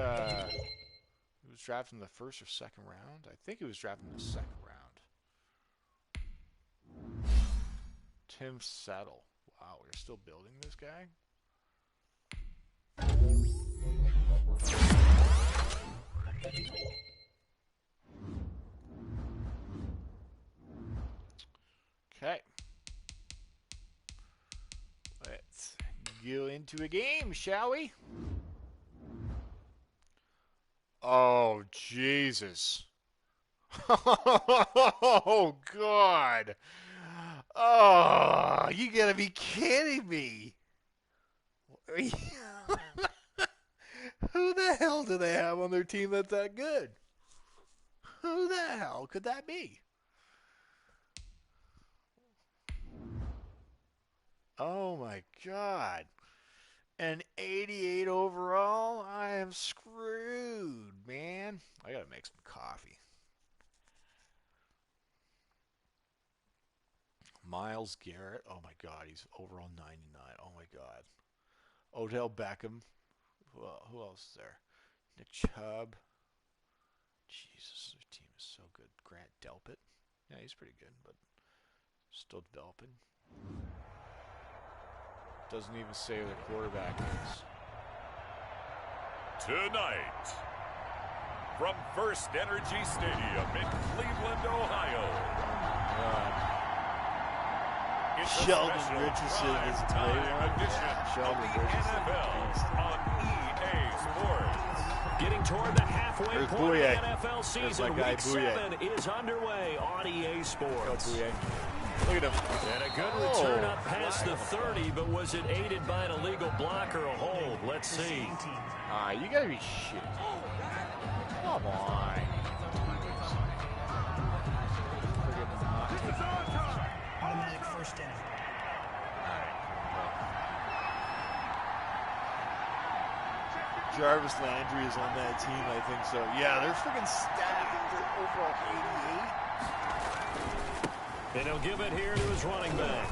Speaker 1: was drafted in the 1st or 2nd round. I think he was drafted in the 2nd round. Tim Settle. Wow, we're still building this guy. Okay. Let's go into a game, shall we? Oh, Jesus. Oh, God. Oh, you gotta be kidding me. Who the hell do they have on their team that's that good? Who the hell could that be? Oh my God. An 88 overall? I am screwed, man. I gotta make some coffee. Myles Garrett. Oh my God, he's overall 99. Oh my God. Odell Beckham. Who else is there? Nick Chubb. Jesus, their team is so good. Grant Delpit. Yeah, he's pretty good, but still developing. Doesn't even say who the quarterback is.
Speaker 4: Tonight, from First Energy Stadium in Cleveland, Ohio.
Speaker 1: Sheldon Richardson is a great
Speaker 4: edition of the NFL on EA Sports.
Speaker 5: Getting toward the halfway point of the NFL season. Week 7 is underway on EA Sports.
Speaker 1: Look at him.
Speaker 5: And a good return up past the 30, but was it aided by an illegal block or a hold? Let's see.
Speaker 1: You gotta be shit. Come on.
Speaker 6: Automatic first down.
Speaker 1: Jarvis Landry is on that team, I think so. Yeah, they're freaking stacked. They're overall 88.
Speaker 5: And he'll give it here to his running back.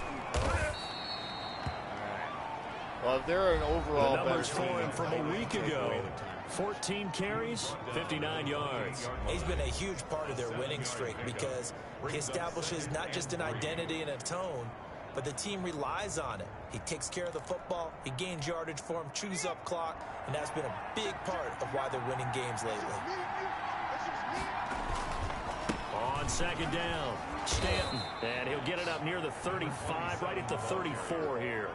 Speaker 1: Well, if they're an overall
Speaker 5: the numbers
Speaker 1: better
Speaker 5: for him
Speaker 1: team,
Speaker 5: from a week ago. 14 carries, 59 yards.
Speaker 3: He's been a huge part of their winning streak because he establishes not just an identity and a tone, but the team relies on it. He takes care of the football, he gains yardage for him, chews up clock, and that's been a big part of why they're winning games lately.
Speaker 5: On second down, Stanton, and he'll get it up near the 35, right at the 34 here.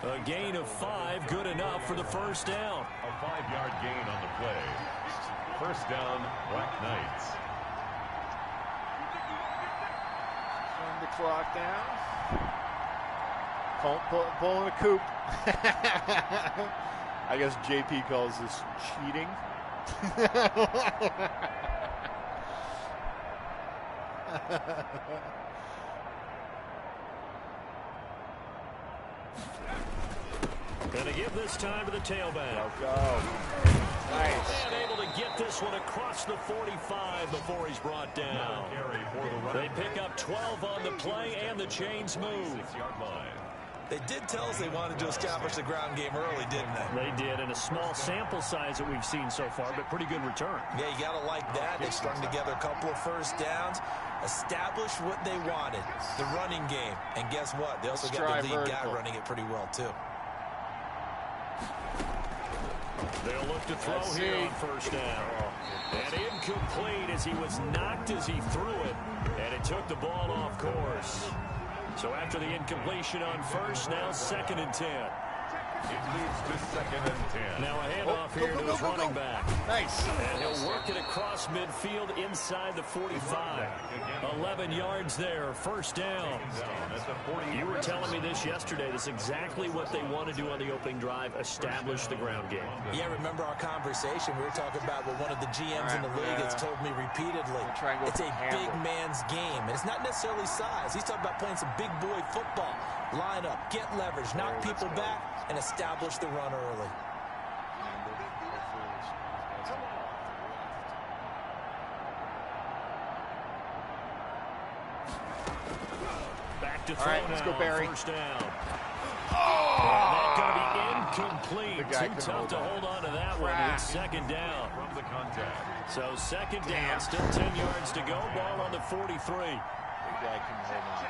Speaker 5: A gain of 5, good enough for the first down.
Speaker 4: A 5-yard gain on the play. First down, Black Knights.
Speaker 1: Turn the clock down. Pulling a coop. I guess JP calls this cheating.
Speaker 5: Going to give this time to the tailback.
Speaker 1: Go. Nice.
Speaker 5: And able to get this one across the 45 before he's brought down. They pick up 12 on the play, and the chains move.
Speaker 4: 6-yard line.
Speaker 3: They did tell us they wanted to establish the ground game early, didn't they?
Speaker 5: They did, in a small sample size that we've seen so far, but pretty good return.
Speaker 3: Yeah, you got to like that. They strung together a couple of first downs, established what they wanted, the running game. And guess what? They also got the lead guy running it pretty well, too.
Speaker 5: They'll look to throw here on first down. And incomplete as he was knocked as he threw it. And it took the ball off course. So after the incompletion on first, now 2nd and 10.
Speaker 4: It leads to 2nd and 10.
Speaker 5: Now a handoff here to his running back.
Speaker 1: Nice.
Speaker 5: And he'll work it across midfield inside the 45. 11 yards there, first down. You were telling me this yesterday. This is exactly what they want to do on the opening drive, establish the ground game.
Speaker 3: Yeah, remember our conversation? We were talking about what one of the GMs in the league has told me repeatedly. It's a big man's game. And it's not necessarily size. He's talking about playing some big boy football. Line up, get leverage, knock people back, and establish the run early.
Speaker 5: Back to throw.
Speaker 1: All right, let's go, Barry.
Speaker 5: First down.
Speaker 1: Oh!
Speaker 5: Going to be incomplete. Too tough to hold on to that one. It's 2nd down.
Speaker 4: From the contact.
Speaker 5: So 2nd down, still 10 yards to go. Ball on the 43.
Speaker 1: Big guy can hold on.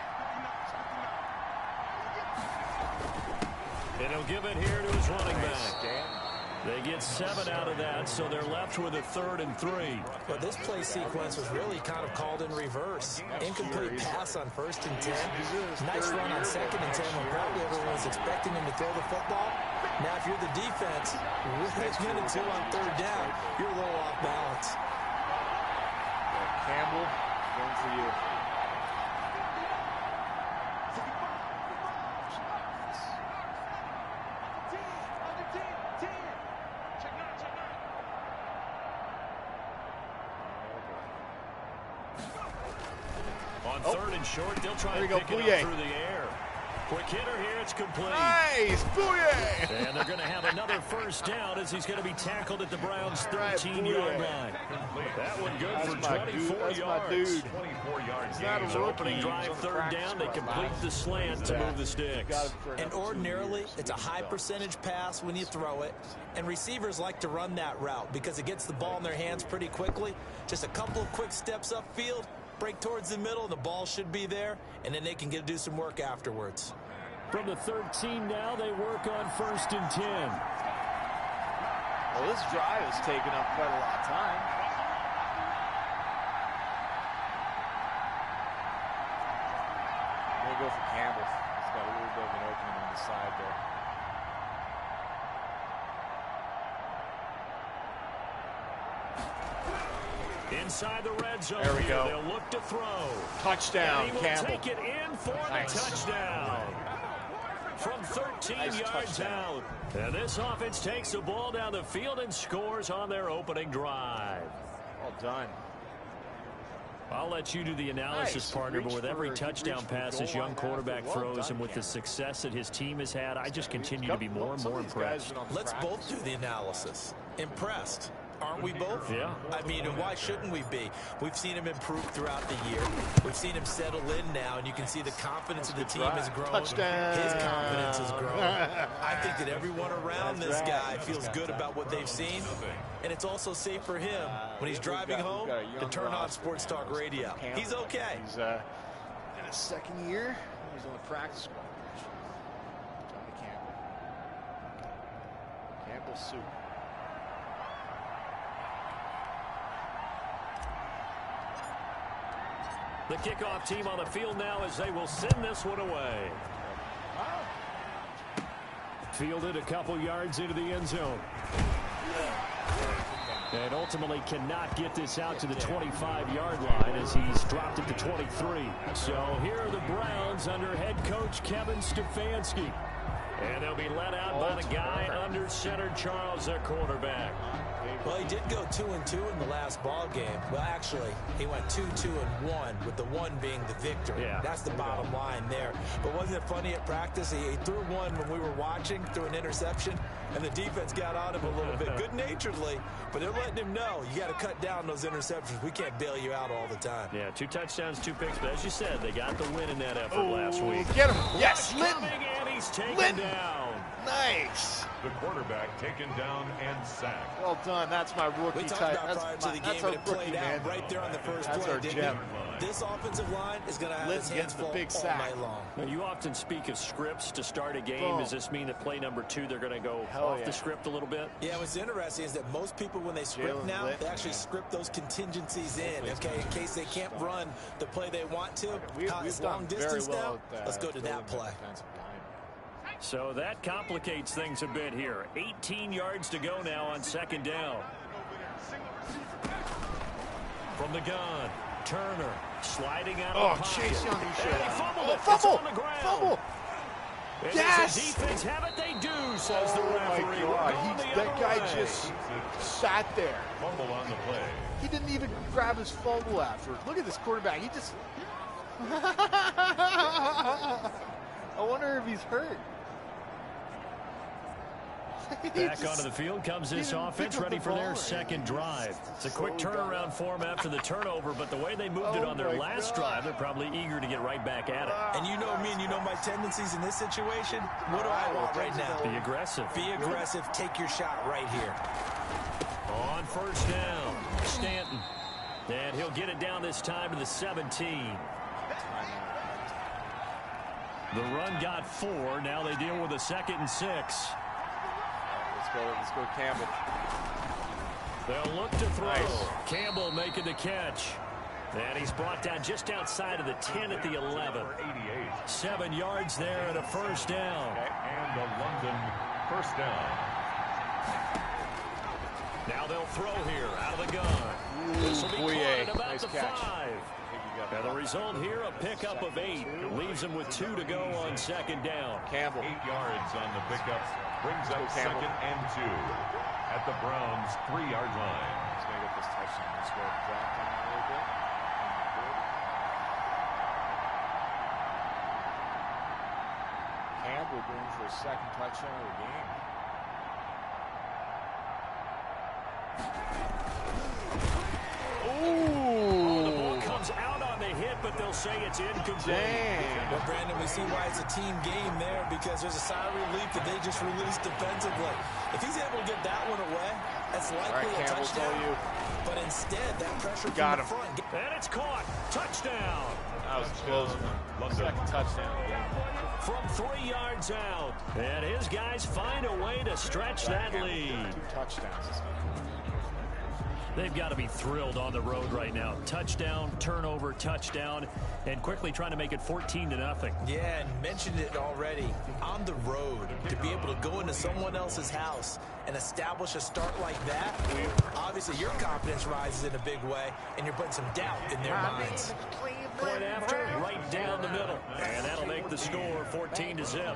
Speaker 5: And he'll give it here to his running back. They get 7 out of that, so they're left with a 3rd and 3.
Speaker 3: But this play sequence was really kind of called in reverse. Incomplete pass on 1st and 10. Nice run on 2nd and 10 when probably everyone was expecting him to throw the football. Now, if you're the defense, with a minute 2 on 3rd down, you're a little off balance.
Speaker 1: Campbell, going for you.
Speaker 2: third and short. They'll try and pick it up through the air. Quick hitter here. It's complete.
Speaker 1: Nice. Bouye.
Speaker 2: And they're going to have another first down as he's going to be tackled at the Browns' 13-yard line. That one good for 24 yards.
Speaker 4: 24 yards.
Speaker 2: His opening drive, third down. They complete the slant to move the sticks.
Speaker 3: And ordinarily, it's a high percentage pass when you throw it. And receivers like to run that route because it gets the ball in their hands pretty quickly. Just a couple of quick steps upfield, break towards the middle, and the ball should be there. And then they can do some work afterwards.
Speaker 5: From the 13 now, they work on 1st and 10.
Speaker 1: Well, this drive has taken up quite a lot of time. I'm going to go for Campbell. He's got a little bit of an opening on the side there.
Speaker 2: Inside the red zone.
Speaker 1: There we go.
Speaker 2: They'll look to throw.
Speaker 1: Touchdown,
Speaker 2: and he will
Speaker 1: Campbell.
Speaker 2: Take it in for the touchdown. From 13 yards out. And this offense takes the ball down the field and scores on their opening drive.
Speaker 1: Well done.
Speaker 2: I'll let you do the analysis, partner, but with every touchdown pass this young quarterback throws and with the success that his team has had, I just continue to be more and more impressed.
Speaker 3: Let's both do the analysis. Impressed. Aren't we both?
Speaker 2: Yeah.
Speaker 3: I mean, and why shouldn't we be? We've seen him improve throughout the year. We've seen him settle in now, and you can see the confidence of the team has grown.
Speaker 1: Touchdown.
Speaker 3: His confidence has grown. I think that everyone around this guy feels good about what they've seen, and it's also safe for him when he's driving home to turn on Sports Talk Radio. He's okay.
Speaker 1: He's in his second year. He's on the practice squad. Johnny Campbell. Campbell soup.
Speaker 2: The kickoff team on the field now as they will send this one away.
Speaker 5: Fielded a couple yards into the end zone. And ultimately cannot get this out to the 25-yard line as he's dropped at the 23. So here are the Browns under head coach Kevin Stefanski.
Speaker 2: And they'll be let out by the guy under center, Charles, their quarterback.
Speaker 3: Well, he did go 2-2 in the last ball game. Well, actually, he went 2-2-1, with the one being the victory.
Speaker 2: Yeah.
Speaker 3: That's the bottom line there. But wasn't it funny at practice? He threw one when we were watching, threw an interception, and the defense got on him a little bit, good-naturedly. But they're letting him know, you got to cut down those interceptions. We can't bail you out all the time.
Speaker 2: Yeah, 2 touchdowns, 2 picks. But as you said, they got the win in that effort last week.
Speaker 1: Get him. Yes, Linton.
Speaker 2: And he's taken
Speaker 1: Linton.
Speaker 2: down.
Speaker 1: Nice.
Speaker 4: The quarterback taken down and sacked.
Speaker 1: Well done. That's my rookie
Speaker 3: We talked
Speaker 1: type.
Speaker 3: about prior to the game, and it played out right there on the first
Speaker 1: That's
Speaker 3: play.
Speaker 1: our gem.
Speaker 3: This offensive line is going to have his hands full all night long.
Speaker 2: Now, you often speak of scripts to start a game.
Speaker 1: Boom.
Speaker 2: Does this mean that play number 2, they're going to go off the script a little bit?
Speaker 3: Yeah, what's interesting is that most people, when they script now, they actually script those contingencies in, okay, in case they can't run the play they want to. It's long distance now. Let's go to that play.
Speaker 2: So that complicates things a bit here. 18 yards to go now on second down. From the gun, Turner sliding out of the pocket.
Speaker 1: Chase Young, you should have.
Speaker 2: Fumble!
Speaker 1: Fumble!
Speaker 2: On the ground.
Speaker 1: Fumble!
Speaker 2: And
Speaker 1: Yes!
Speaker 2: Does the defense have it? They do, says the referee.
Speaker 1: My God. That guy just sat there.
Speaker 4: Fumble on the play.
Speaker 1: He didn't even grab his fumble after. Look at this quarterback. He just... I wonder if he's hurt.
Speaker 2: Back onto the field comes this offense, ready for their second drive. It's a quick turnaround for them after the turnover, but the way they moved it on their last drive, they're probably eager to get right back at it.
Speaker 3: And you know me, and you know my tendencies in this situation. What do I want right now?
Speaker 2: Be aggressive.
Speaker 3: Be aggressive. Take your shot right here.
Speaker 2: On first down, Stanton. And he'll get it down this time to the 17. The run got 4. Now they deal with a 2nd and 6.
Speaker 1: Let's go Campbell.
Speaker 2: They'll look to throw.
Speaker 1: Nice.
Speaker 2: Campbell making the catch. And he's brought down just outside of the 10 at the 11. 7 yards there and a first down.
Speaker 4: And a London first down.
Speaker 2: Now they'll throw here out of the gun. This will be caught at about
Speaker 1: nice
Speaker 2: the
Speaker 1: catch.
Speaker 2: 5. And the result here, a pickup of 8. Leaves them with 2 to go on second down.
Speaker 1: Campbell.
Speaker 4: 8 yards on the pickup. Brings up second and 2 at the Browns' 3-yard line.
Speaker 1: He's going to get this touchdown. Let's go drop down a little bit. possibly going for a second touchdown of the game.
Speaker 5: Oh, the ball comes out on the hit, but they'll say it's incomplete.
Speaker 1: Damn.
Speaker 3: Well, Brandon, we see why it's a team game there, because there's a sigh of relief that they just released defensively. If he's able to get that one away, that's likely a touchdown. But instead, that pressure
Speaker 1: got
Speaker 3: from the front.
Speaker 5: And it's caught. Touchdown.
Speaker 1: That was close. Second touchdown again.
Speaker 5: From 3 yards out. And his guys find a way to stretch that lead.
Speaker 1: 2 touchdowns.
Speaker 5: They've got to be thrilled on the road right now. Touchdown, turnover, touchdown, and quickly trying to make it 14-0.
Speaker 3: Yeah, and mentioned it already. On the road, to be able to go into someone else's house and establish a start like that, obviously your confidence rises in a big way, and you're putting some doubt in their minds.
Speaker 5: Point after, right down the middle. And that'll make the score 14-0.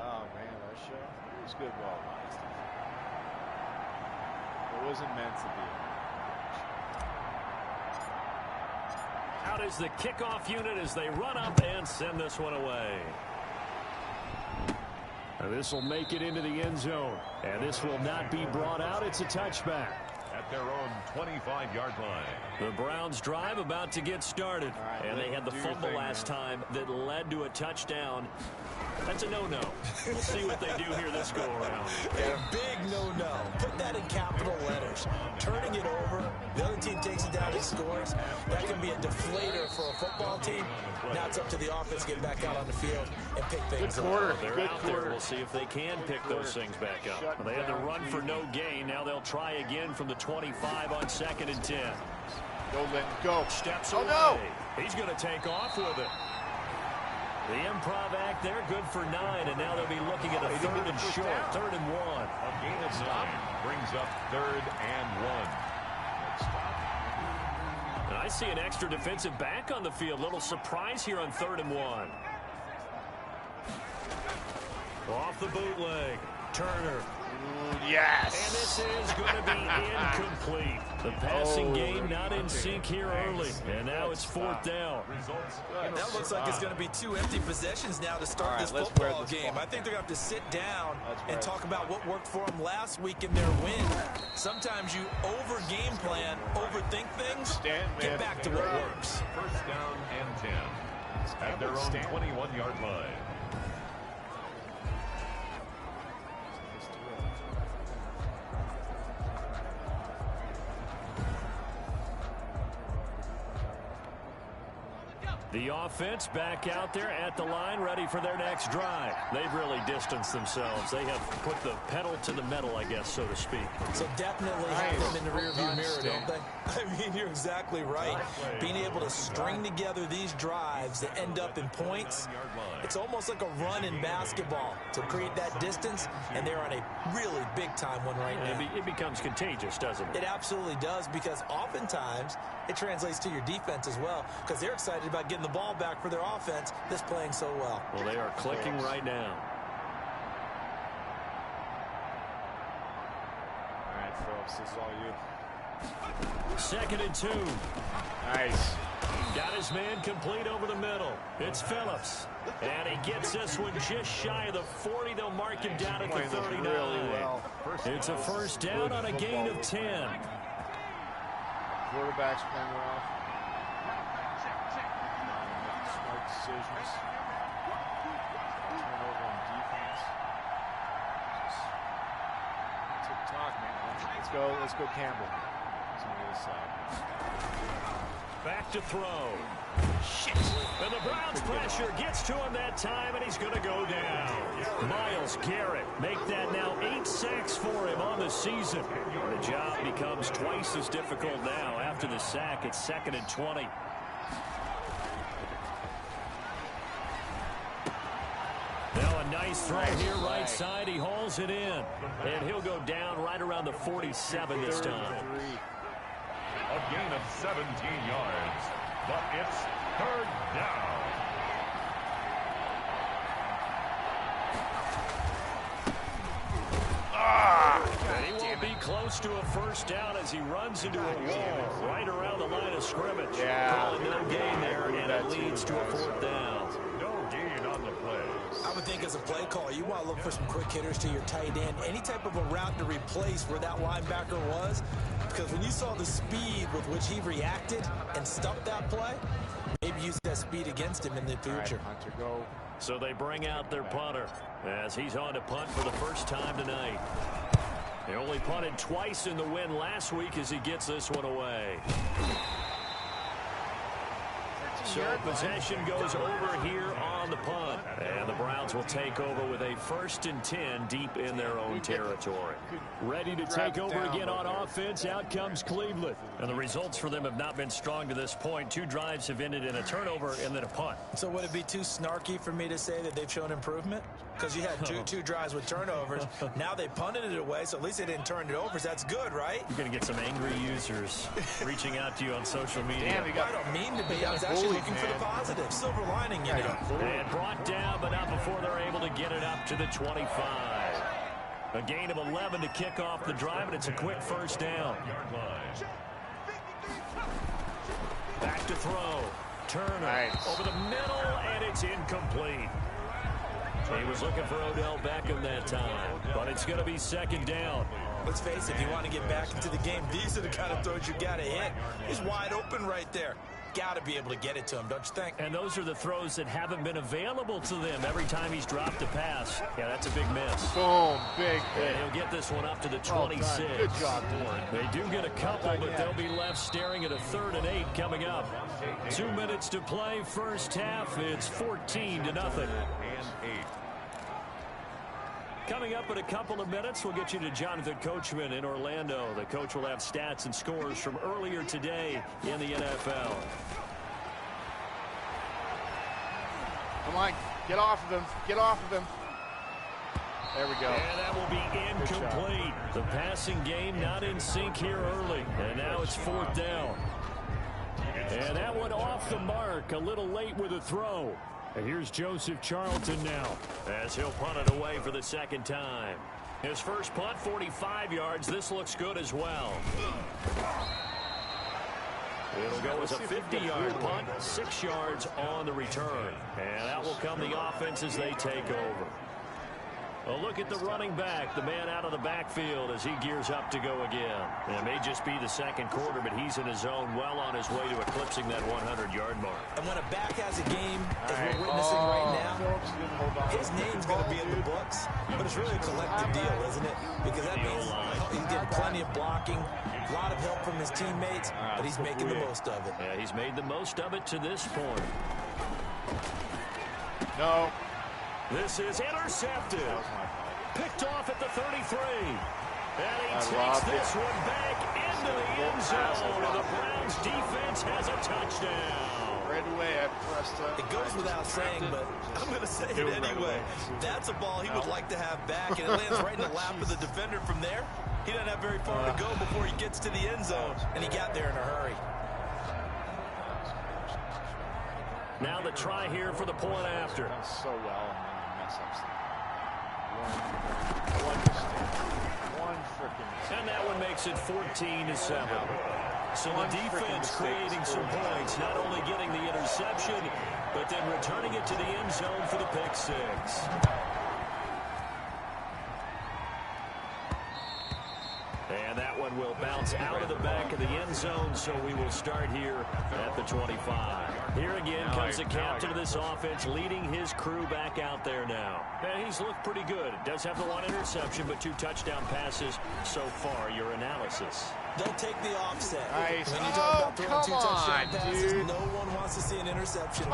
Speaker 1: Oh, man, that show. It was good while it lasted. It wasn't meant to be.
Speaker 5: Out is the kickoff unit as they run up and send this one away. This will make it into the end zone. And this will not be brought out. It's a touchback.
Speaker 4: At their own 25-yard line.
Speaker 5: The Browns drive about to get started.
Speaker 1: Right,
Speaker 5: and they had the fumble last time that led to a touchdown. That's a no-no. We'll see what they do here this go-around.
Speaker 3: A big no-no. Put that in capital letters. Turning it over, the other team takes it down and scores. That can be a deflator for a football team. Now it's up to the offense to get back out on the field and pick things up.
Speaker 5: They're out there. We'll see if they can pick those things back up. Well, they had the run for no gain. Now they'll try again from the 25 on 2nd and 10.
Speaker 1: Go, Linton, go.
Speaker 5: Steps
Speaker 1: away.
Speaker 5: No! He's going to take off with it. The improv act there, good for 9, and now they'll be looking at a 3rd and short, 3rd and 1.
Speaker 4: A gain of 9 brings up 3rd and 1.
Speaker 5: And I see an extra defensive back on the field. Little surprise here on 3rd and 1. Off the bootleg, Turner.
Speaker 1: Yes.
Speaker 5: And this is going to be incomplete. The passing game not in sync here early. And now it's 4th down.
Speaker 3: That looks like it's going to be 2 empty possessions now to start this football game. I think they're going to have to sit down and talk about what worked for them last week in their win. Sometimes you over-game plan, overthink things, get back to what works.
Speaker 4: 1st down and 10. At their own 21-yard line.
Speaker 5: The offense back out there at the line, ready for their next drive. They've really distanced themselves. They have put the pedal to the metal, I guess, so to speak.
Speaker 3: So definitely have them in the rearview mirror, don't they? I mean, you're exactly right. Being able to string together these drives that end up in points, it's almost like a run in basketball to create that distance, and they're on a really big-time one right now.
Speaker 5: It becomes contagious, doesn't it?
Speaker 3: It absolutely does, because oftentimes it translates to your defense as well, because they're excited about getting the ball back for their offense that's playing so well.
Speaker 5: Well, they are clicking right now.
Speaker 1: All right, Phillips, this is all you.
Speaker 5: 2nd and 2.
Speaker 1: Nice.
Speaker 5: Got his man complete over the middle. It's Phillips. And he gets this one just shy of the 40. They'll mark him down at the 39.
Speaker 1: Really well.
Speaker 5: It's a 1st down on a gain of 10.
Speaker 1: Quarterback's playing well. Smart decisions. Turnover on defense. Tick-tock, man. Let's go Campbell. He's on the other side.
Speaker 5: Back to throw. Shit. And the Browns pressure gets to him that time, and he's going to go down. Myles Garrett make that now 8 sacks for him on the season. The job becomes twice as difficult now after the sack. It's 2nd and 20. Now a nice throw here right side. He hauls it in. And he'll go down right around the 47 this time.
Speaker 4: A gain of 17 yards. But it's 3rd down.
Speaker 5: He won't be close to a first down as he runs into a wall right around the line of scrimmage.
Speaker 1: Yeah.
Speaker 5: Calling no gain there, and it leads to a fourth down.
Speaker 4: No gain on the play.
Speaker 3: I would think as a play call, you want to look for some quick hitters to your tight end. Any type of a route to replace where that linebacker was. Because when you saw the speed with which he reacted and stuffed that play, maybe use that speed against him in the future.
Speaker 1: Right, Hunter, go.
Speaker 5: So they bring out their punter as he's on to punt for the first time tonight. He only punted twice in the win last week as he gets this one away. So possession goes over here on the punt. And the Browns will take over with a 1st and 10 deep in their own territory. Ready to take over again on offense. Out comes Cleveland. And the results for them have not been strong to this point. 2 drives have ended in a turnover and then a punt.
Speaker 3: So would it be too snarky for me to say that they've shown improvement? Because you had two drives with turnovers. Now they punted it away, so at least they didn't turn it over. So that's good, right?
Speaker 5: You're going to get some angry users reaching out to you on social media.
Speaker 3: Damn, I don't mean to be. I was actually looking for the positive. Silver lining, you know.
Speaker 5: And brought down, but not before they're able to get it up to the 25. A gain of 11 to kick off the drive, and it's a quick first down. Back to throw. Turner over the middle, and it's incomplete. He was looking for Odell Beckham that time, but it's going to be 2nd down.
Speaker 3: Let's face it, if you want to get back into the game, these are the kind of throws you got to hit. He's wide open right there. Got to be able to get it to him, don't you think?
Speaker 5: And those are the throws that haven't been available to them every time he's dropped a pass. Yeah, that's a big miss.
Speaker 1: Boom, big hit.
Speaker 5: And he'll get this one up to the 26.
Speaker 1: Good job, Warren.
Speaker 5: They do get a couple, but they'll be left staring at a 3rd and 8 coming up. 2 minutes to play, first half. It's 14-0.
Speaker 4: And 8.
Speaker 5: Coming up in a couple of minutes, we'll get you to Jonathan Coachman in Orlando. The coach will have stats and scores from earlier today in the NFL.
Speaker 1: Come on, get off of him. Get off of him. There we go.
Speaker 5: And that will be incomplete. The passing game not in sync here early. And now it's 4th down. And that one off the mark. A little late with a throw. And here's Joseph Charlton now as he'll punt it away for the 2nd time. His first punt, 45 yards. This looks good as well. It'll go as a 50-yard punt, 6 yards on the return. And that will come the offense as they take over. A look at the running back, the man out of the backfield as he gears up to go again. And it may just be the 2nd quarter, but he's in his zone, well on his way to eclipsing that 100-yard mark.
Speaker 3: And when a back has a game, as we're witnessing right now, his name's going to be in the books, but it's really a collective deal, isn't it? Because that means he's getting plenty of blocking, a lot of help from his teammates, but he's making the most of it.
Speaker 5: Yeah, he's made the most of it to this point.
Speaker 1: No.
Speaker 5: This is intercepted. Picked off at the 33. And he takes this one back into the end zone. And the Browns defense has a touchdown.
Speaker 1: Right away, I pressed up.
Speaker 3: It goes without saying, but I'm going to say it anyway. That's a ball he would like to have back, and it lands right in the lap of the defender from there. He doesn't have very far to go before he gets to the end zone, and he got there in a hurry.
Speaker 5: Now the try here for the point after.
Speaker 1: So well, and then I mess up something. One freaking.
Speaker 5: And that one makes it 14-7. So the defense creating some points, not only getting the interception, but then returning it to the end zone for the pick 6. And that one will bounce out of the back of the end zone, so we will start here at the 25. Here again comes the captain of this offense, leading his crew back out there now. And he's looked pretty good. Does have the 1 interception, but 2 touchdown passes so far. Your analysis.
Speaker 3: They'll take the offset.
Speaker 1: Nice.
Speaker 3: When you talk about throwing 2 touchdown passes,
Speaker 1: dude.
Speaker 3: No one wants to see an interception.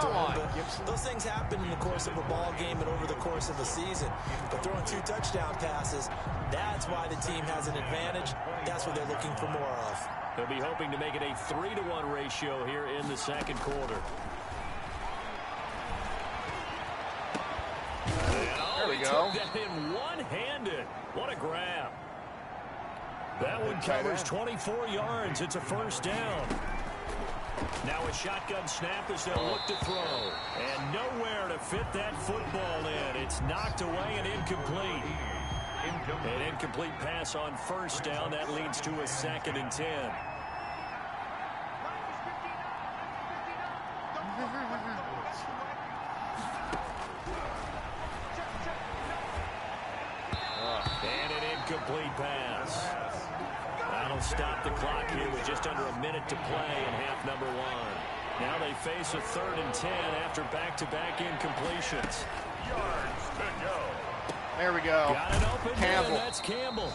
Speaker 3: Those things happen in the course of a ball game and over the course of a season. But throwing 2 touchdown passes, that's why the team has an advantage. That's what they're looking for more of.
Speaker 5: They'll be hoping to make it a 3-to-1 ratio here in the 2nd quarter.
Speaker 1: There we go.
Speaker 5: Took that in one-handed. What a grab. That one covers 24 yards. It's a first down. Now a shotgun snap as they'll look to throw. And nowhere to fit that football in. It's knocked away and incomplete. An incomplete pass on first down. That leads to a 2nd and 10. And an incomplete pass. That'll stop the clock here with just under a minute to play in half number 1. Now they face a 3rd and 10 after back-to-back incompletions.
Speaker 4: Yards to go.
Speaker 1: There we go.
Speaker 5: Got it open.
Speaker 1: Campbell.
Speaker 5: And that's Campbell.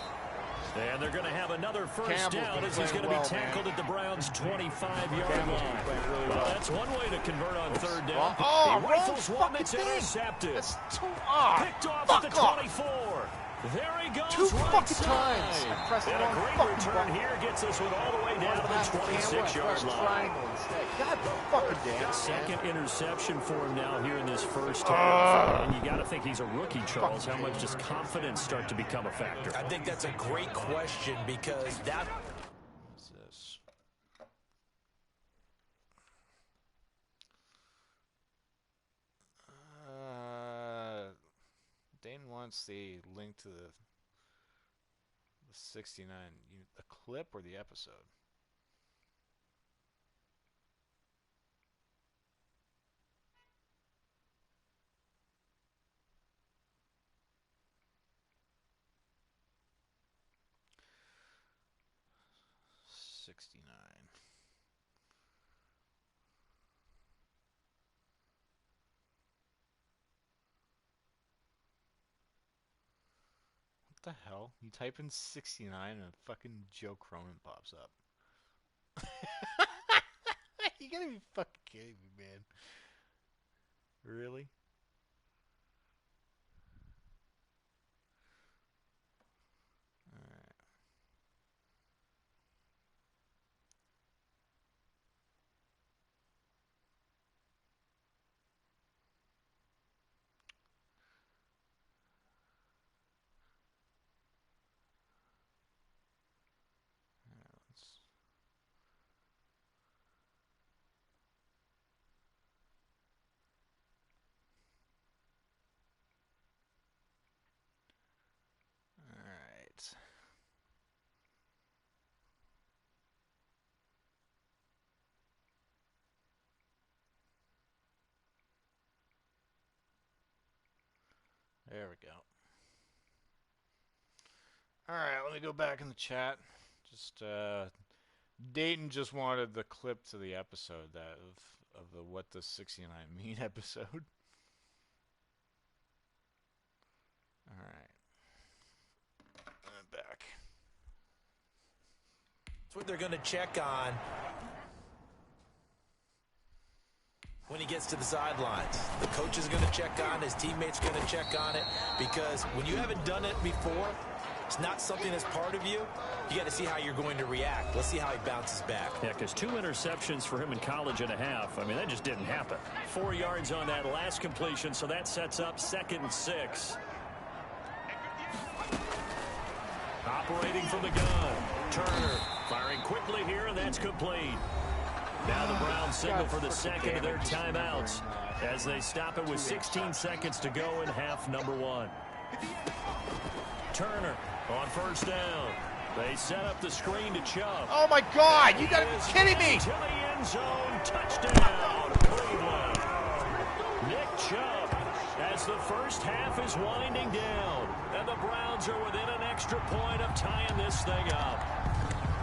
Speaker 5: And they're going to have another first down as he's going to be tackled at the Browns' 25-yard line.
Speaker 1: Really
Speaker 5: well, that's one way to convert on 3rd down.
Speaker 1: Oh,
Speaker 5: he rifles one that's intercepted.
Speaker 1: That's
Speaker 5: Picked off at the 24. There he goes.
Speaker 1: 2
Speaker 5: right
Speaker 1: fucking
Speaker 5: side.
Speaker 1: times.
Speaker 5: And a great return here gets us one all the way down to the 26-yard line.
Speaker 1: God fucking damn.
Speaker 5: Second interception for him now here in this first half. And you got to think he's a rookie, Charles. How much does confidence start to become a factor?
Speaker 3: I think that's a great question because that...
Speaker 1: What's this? Dane wants the link to the 69. The clip or the episode? What the hell? You type in 69 and a fucking Joe Cronin pops up. You gotta be fucking kidding me, man. Really? Alright. There we go. Alright, let me go back in the chat. Just, Dayton just wanted the clip to the episode that of the What Does 69 Mean episode. Alright. I'm back.
Speaker 3: That's what they're going to check on when he gets to the sidelines. The coach is going to check on, his teammates going to check on it, because when you haven't done it before, it's not something that's part of you. You got to see how you're going to react. Let's see how he bounces back.
Speaker 5: Yeah, because 2 interceptions for him in college and a half. I mean, that just didn't happen. 4 yards on that last completion, so that sets up 2nd and 6. Operating from the gun. Turner firing quickly here, and that's complete. Now the Browns signal for the second of their timeouts as they stop it with 16 seconds to go in half number 1. Turner on first down. They set up the screen to Chubb.
Speaker 1: Oh my God! You gotta be kidding me!
Speaker 5: To the end zone, touchdown, Cleveland. Nick Chubb, as the first half is winding down, and the Browns are within an extra point of tying this thing up.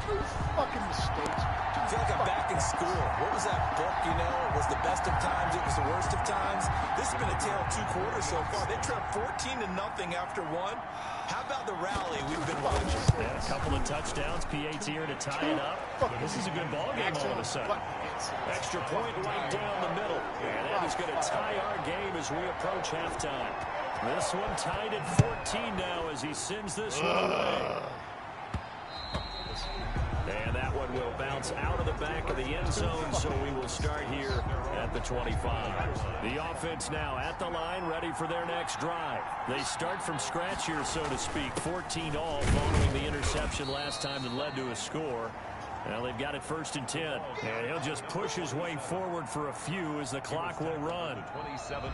Speaker 1: Those fucking mistakes.
Speaker 3: I feel like I'm back in school. What was that book, you know? It was the best of times. It was the worst of times. This has been a tale of 2 quarters so far. They trailed 14-0 after 1. How about the rally we've been watching?
Speaker 5: And a couple of touchdowns. PAT here to tie it up. This is a good ball game all of a sudden. Extra point right down the middle. And that is going to tie our game as we approach halftime. This one tied at 14 now as he sends this one away. And that one will bounce out of the back of the end zone, so we will start here at the 25. The offense now at the line, ready for their next drive. They start from scratch here, so to speak, 14 all following the interception last time that led to a score. Well, they've got it 1st and 10. And he'll just push his way forward for a few as the clock will run.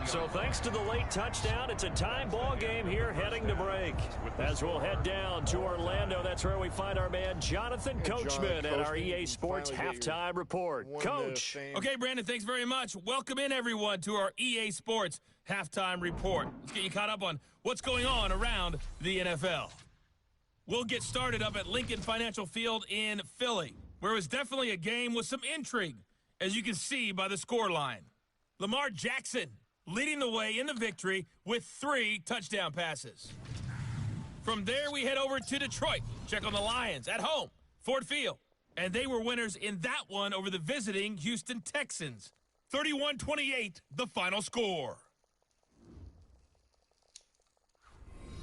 Speaker 5: So thanks to the late touchdown, it's a tie ball game here heading to break. As we'll head down to Orlando, that's where we find our man Jonathan Coachman at our EA Sports Halftime Report. Coach.
Speaker 7: Okay, Brandon, thanks very much. Welcome in, everyone, to our EA Sports Halftime Report. Let's get you caught up on what's going on around the NFL. We'll get started up at Lincoln Financial Field in Philly, where it was definitely a game with some intrigue, as you can see by the scoreline. Lamar Jackson leading the way in the victory with 3 touchdown passes. From there, we head over to Detroit. Check on the Lions at home, Ford Field. And they were winners in that one over the visiting Houston Texans. 31-28, the final score.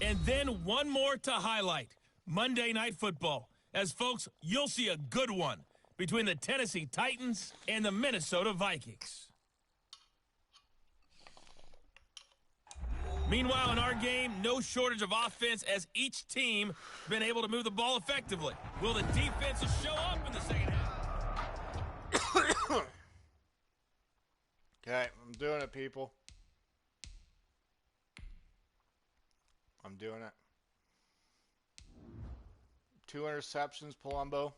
Speaker 7: And then one more to highlight. Monday Night Football. As folks, you'll see a good one between the Tennessee Titans and the Minnesota Vikings. Meanwhile, in our game, no shortage of offense as each team has been able to move the ball effectively. Will the defenses show up in the second half?
Speaker 1: Okay, I'm doing it, people. I'm doing it. 2 interceptions, Palumbo.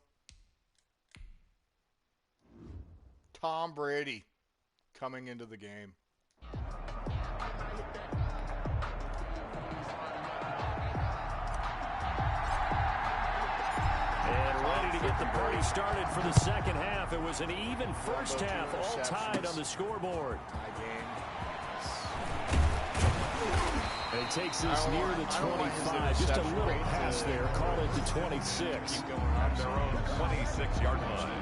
Speaker 1: Tom Brady coming into the game.
Speaker 5: And ready to get the party started for the second half. It was an even first half, all tied on the scoreboard. And he takes this near the 25. Just a little pass there. Call it the 26.
Speaker 4: Keep going on their own 26-yard line.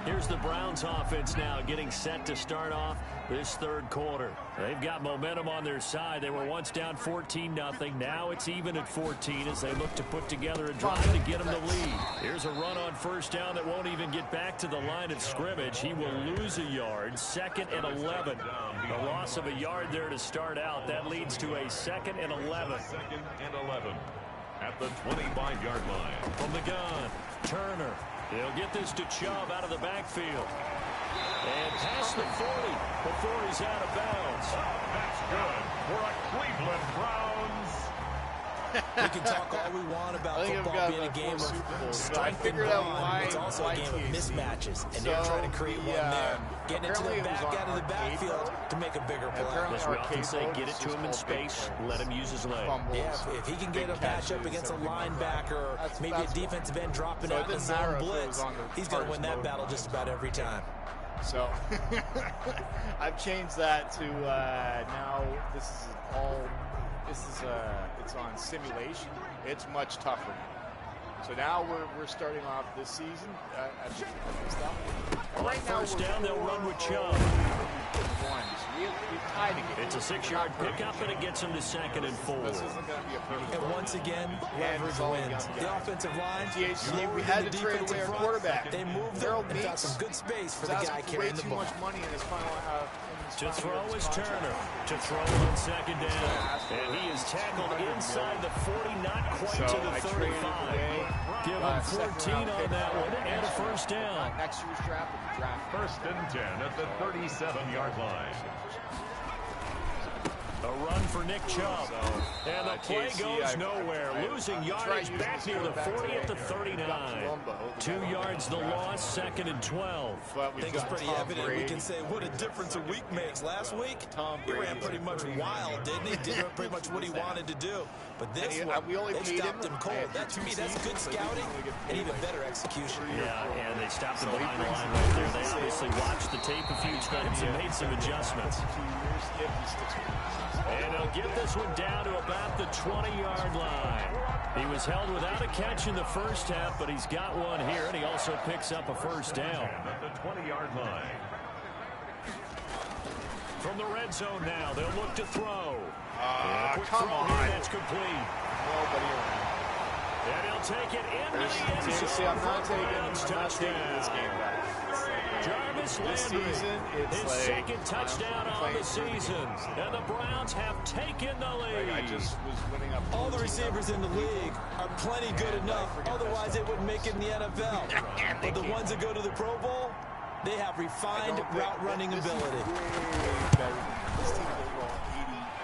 Speaker 5: Here's the Browns offense now getting set to start off this third quarter. They've got momentum on their side. They were once down 14-0. Now it's even at 14 as they look to put together a drive to get them the lead. Here's a run on first down that won't even get back to the line of scrimmage. He will lose a yard. 2nd and 11. A loss of a yard there to start out. That leads to a 2nd and 11.
Speaker 4: 2nd and 11 at the 25-yard line.
Speaker 5: From the gun, Turner. He'll get this to Chubb out of the backfield. And past the 40 before he's out of bounds.
Speaker 4: That's good for a Cleveland Browns.
Speaker 3: We can talk all we want about football being a game of strength and bond. It's also a game of mismatches, and they're trying to create one there. Getting it to the back out of the backfield to make a bigger play.
Speaker 5: As we often say, get it to him in space, let him use his leg.
Speaker 3: Yeah, if he can get a matchup against a linebacker or maybe a defensive end dropping out in a zone blitz, he's going to win that battle just about every time.
Speaker 1: So I've changed that to now it's on simulation. It's much tougher. So now we're starting off this season.
Speaker 5: Right now, first down, they'll run with Chubb.
Speaker 1: We've tied again.
Speaker 5: It's a 6-yard pickup, and it gets them to 2nd and 4.
Speaker 1: This isn't going to be a perfect.
Speaker 3: And once again, leverage wins. The offensive line,
Speaker 1: we had to trade away our quarterback.
Speaker 3: They moved them and got some good space for the guy carrying the ball.
Speaker 1: Way too much money in his final
Speaker 5: to throw is Turner. To throw on 2nd down. And he is tackled inside the 40, not quite to the 35. Give him 14 on that one and a first down.
Speaker 1: Next year's draft.
Speaker 4: 1st and 10 at the 37-yard line.
Speaker 5: A run for Nick Chubb. And the play goes nowhere. Losing yardage back near the 40 at the 39. 2 yards the loss, 2nd and 12.
Speaker 3: I think it's pretty evident. We can say what a difference a week makes. Last week, he ran pretty much wild, didn't he? Did pretty much what he wanted to do. But this one, they stopped him cold. That, to me, that's good scouting and even better execution.
Speaker 5: Yeah, and they stopped him behind the line right there. They obviously watched the tape a few times and made some adjustments. And he'll get this one down to about the 20-yard line. He was held without a catch in the first half, but he's got one here, and he also picks up a first down.
Speaker 4: At the 20-yard line.
Speaker 5: From the red zone now, they'll look to throw.
Speaker 1: Come on.
Speaker 5: That's complete.
Speaker 1: Nobody around.
Speaker 5: And he'll take it into the end zone.
Speaker 1: I'm not taking this game back.
Speaker 5: Jarvis Jarvis Landry, his second touchdown on the season. And the Browns have taken the lead.
Speaker 1: I just was winning up.
Speaker 3: All the receivers in the league are plenty good enough. Otherwise, they wouldn't make it in the NFL. But the ones that go to the Pro Bowl, they have refined route running ability.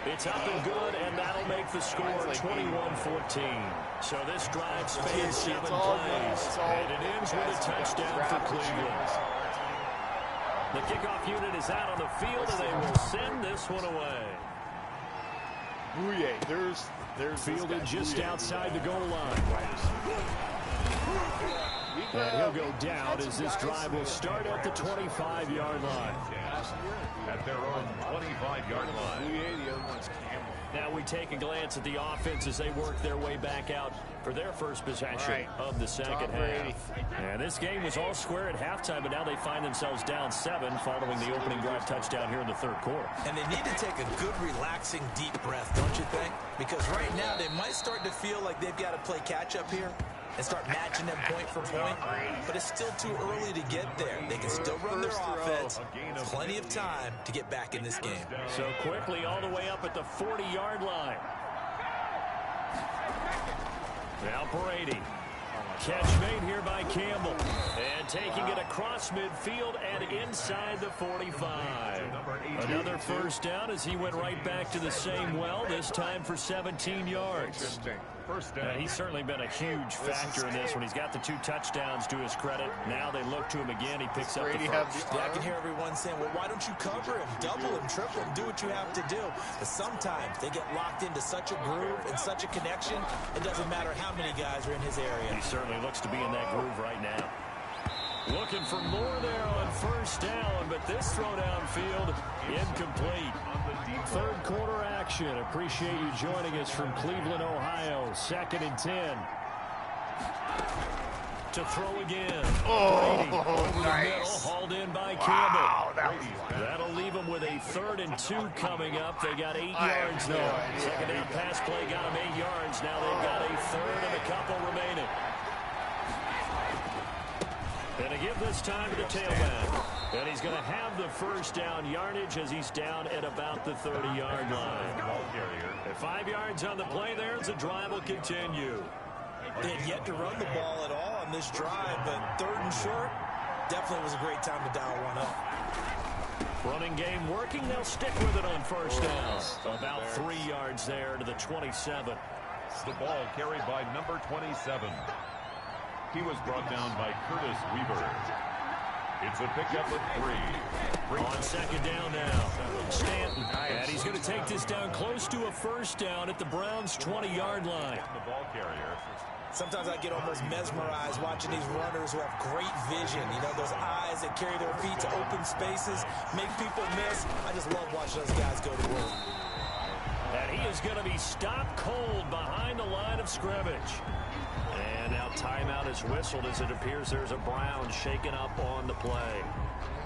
Speaker 5: It's up and good, and that'll make the score 21-14. So this drive spans 7 plays, and it ends with a touchdown for Cleveland. The kickoff unit is out on the field, and they will send this one away.
Speaker 1: There's
Speaker 5: fielded just outside the goal line. And he'll go down as this drive will start at the 25-yard line.
Speaker 4: At their own 25-yard line.
Speaker 5: Now we take a glance at the offense as they work their way back out for their first possession of the second half. And this game was all square at halftime, but now they find themselves down 7 following the opening drive touchdown here in the third quarter.
Speaker 3: And they need to take a good, relaxing, deep breath, don't you think? Because right now they might start to feel like they've got to play catch-up here and start matching them point for point, but it's still too early to get there. They can still run their offense. Plenty of time to get back in this game.
Speaker 5: So quickly all the way up at the 40-yard line. Now Brady. Catch made here by Campbell. And taking it across midfield and inside the 45. Another first down as he went right back to the same well, this time for 17 yards. He's certainly been a huge factor in this when he's got the 2 touchdowns to his credit. Now they look to him again. He picks up the first.
Speaker 3: Yeah, I can hear everyone saying, well, why don't you cover him, double him, triple him, do what you have to do. But sometimes they get locked into such a groove and such a connection, it doesn't matter how many guys are in his area.
Speaker 5: He certainly looks to be in that groove right now. Looking for more there on first down, but this throw downfield incomplete. Third quarter action. Appreciate you joining us from Cleveland, Ohio. 2nd and 10. To throw again.
Speaker 1: Oh,
Speaker 5: Brady,
Speaker 1: nice.
Speaker 5: middle, hauled in by Campbell. That'll leave them with a 3rd and 2 coming up. They got 8 yards there. Second down pass play got them 8 yards. Now they've got a 3rd and a couple remaining. And to give this time to the tailback. And he's going to have the first down yardage as he's down at about the 30-yard line. At 5 yards on the play there as the drive will continue.
Speaker 3: They had yet to run the ball at all on this drive, but 3rd and short definitely was a great time to dial one up.
Speaker 5: Running game working. They'll stick with it on first down. About 3 yards there to the 27.
Speaker 4: The ball carried by number 27. He was brought down by Curtis Weaver. It's a pickup of 3.
Speaker 5: On second down now. Stanton. And he's going to take this down close to a first down at the Browns' 20-yard line.
Speaker 4: The ball carrier.
Speaker 3: Sometimes I get almost mesmerized watching these runners who have great vision. You know, those eyes that carry their feet to open spaces, make people miss. I just love watching those guys go to work.
Speaker 5: And he is going to be stopped cold behind the line of scrimmage. And now timeout is whistled as it appears there's a Brown shaken up on the play.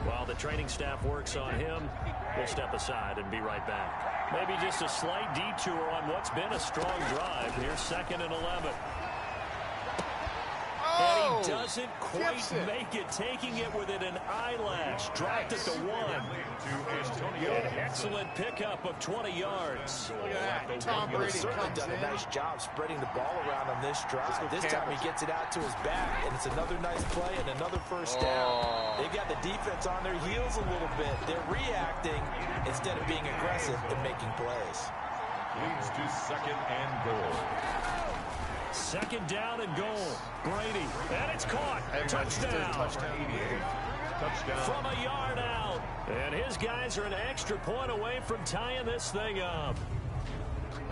Speaker 5: While the training staff works on him, we'll step aside and be right back. Maybe just a slight detour on what's been a strong drive. Here's 2nd and 11. And he doesn't quite make it, taking it within an eyelash. Dropped at the 1. An excellent pickup of 20 yards.
Speaker 3: Tom Brady certainly done a nice job spreading the ball around on this drive. This time he gets it out to his back, and it's another nice play and another first down. They've got the defense on their heels a little bit. They're reacting instead of being aggressive and making plays.
Speaker 4: Leads to 2nd and goal.
Speaker 5: 2nd down and goal. Brady. And it's caught. Touchdown.
Speaker 4: Touchdown.
Speaker 5: From a yard out. And his guys are an extra point away from tying this thing up.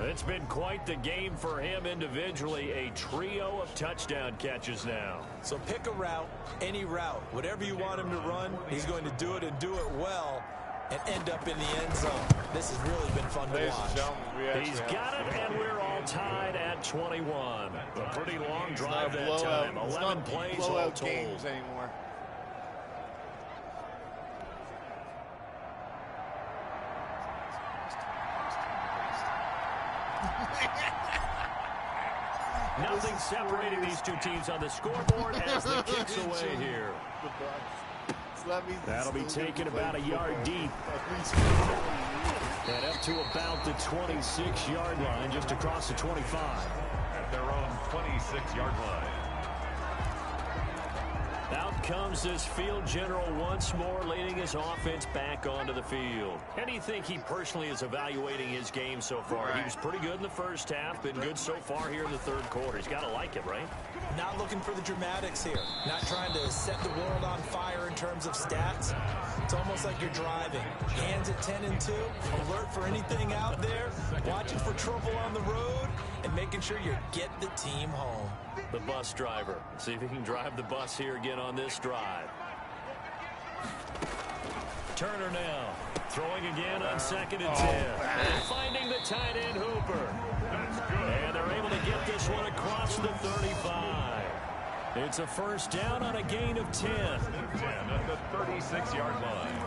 Speaker 5: It's been quite the game for him individually. A trio of touchdown catches now.
Speaker 3: So pick a route, any route. Whatever you want him to run, he's going to do it and do it well and end up in the end zone. This has really been fun to watch.
Speaker 5: He's got it, and we're all tied at 21. A pretty long drive that time. 11 plays all told.
Speaker 1: Games anymore.
Speaker 5: Nothing separating these two teams on the scoreboard as the kicks away here. That'll be taken about a yard deep. And up to about the 26-yard line, just across the 25.
Speaker 4: At their own 26-yard line.
Speaker 2: Out comes this field general once more, leading his offense back onto the field. How do you think he personally is evaluating his game so far? He was pretty good in the first half, been good so far here in the third quarter. He's got to like it, right?
Speaker 3: Not looking for the dramatics here. Not trying to set the world on fire in terms of stats. It's almost like you're driving. Hands at 10 and 2, alert for anything out there, watching for trouble on the road, and making sure you get the team home.
Speaker 2: The bus driver. See if he can drive the bus here again on this drive. Turner now. Throwing again on 2nd and 10. And finding the tight end Hooper. And they're able to get this one across the 35. It's a first down on a gain of 10.
Speaker 4: 10 at the 36-yard line.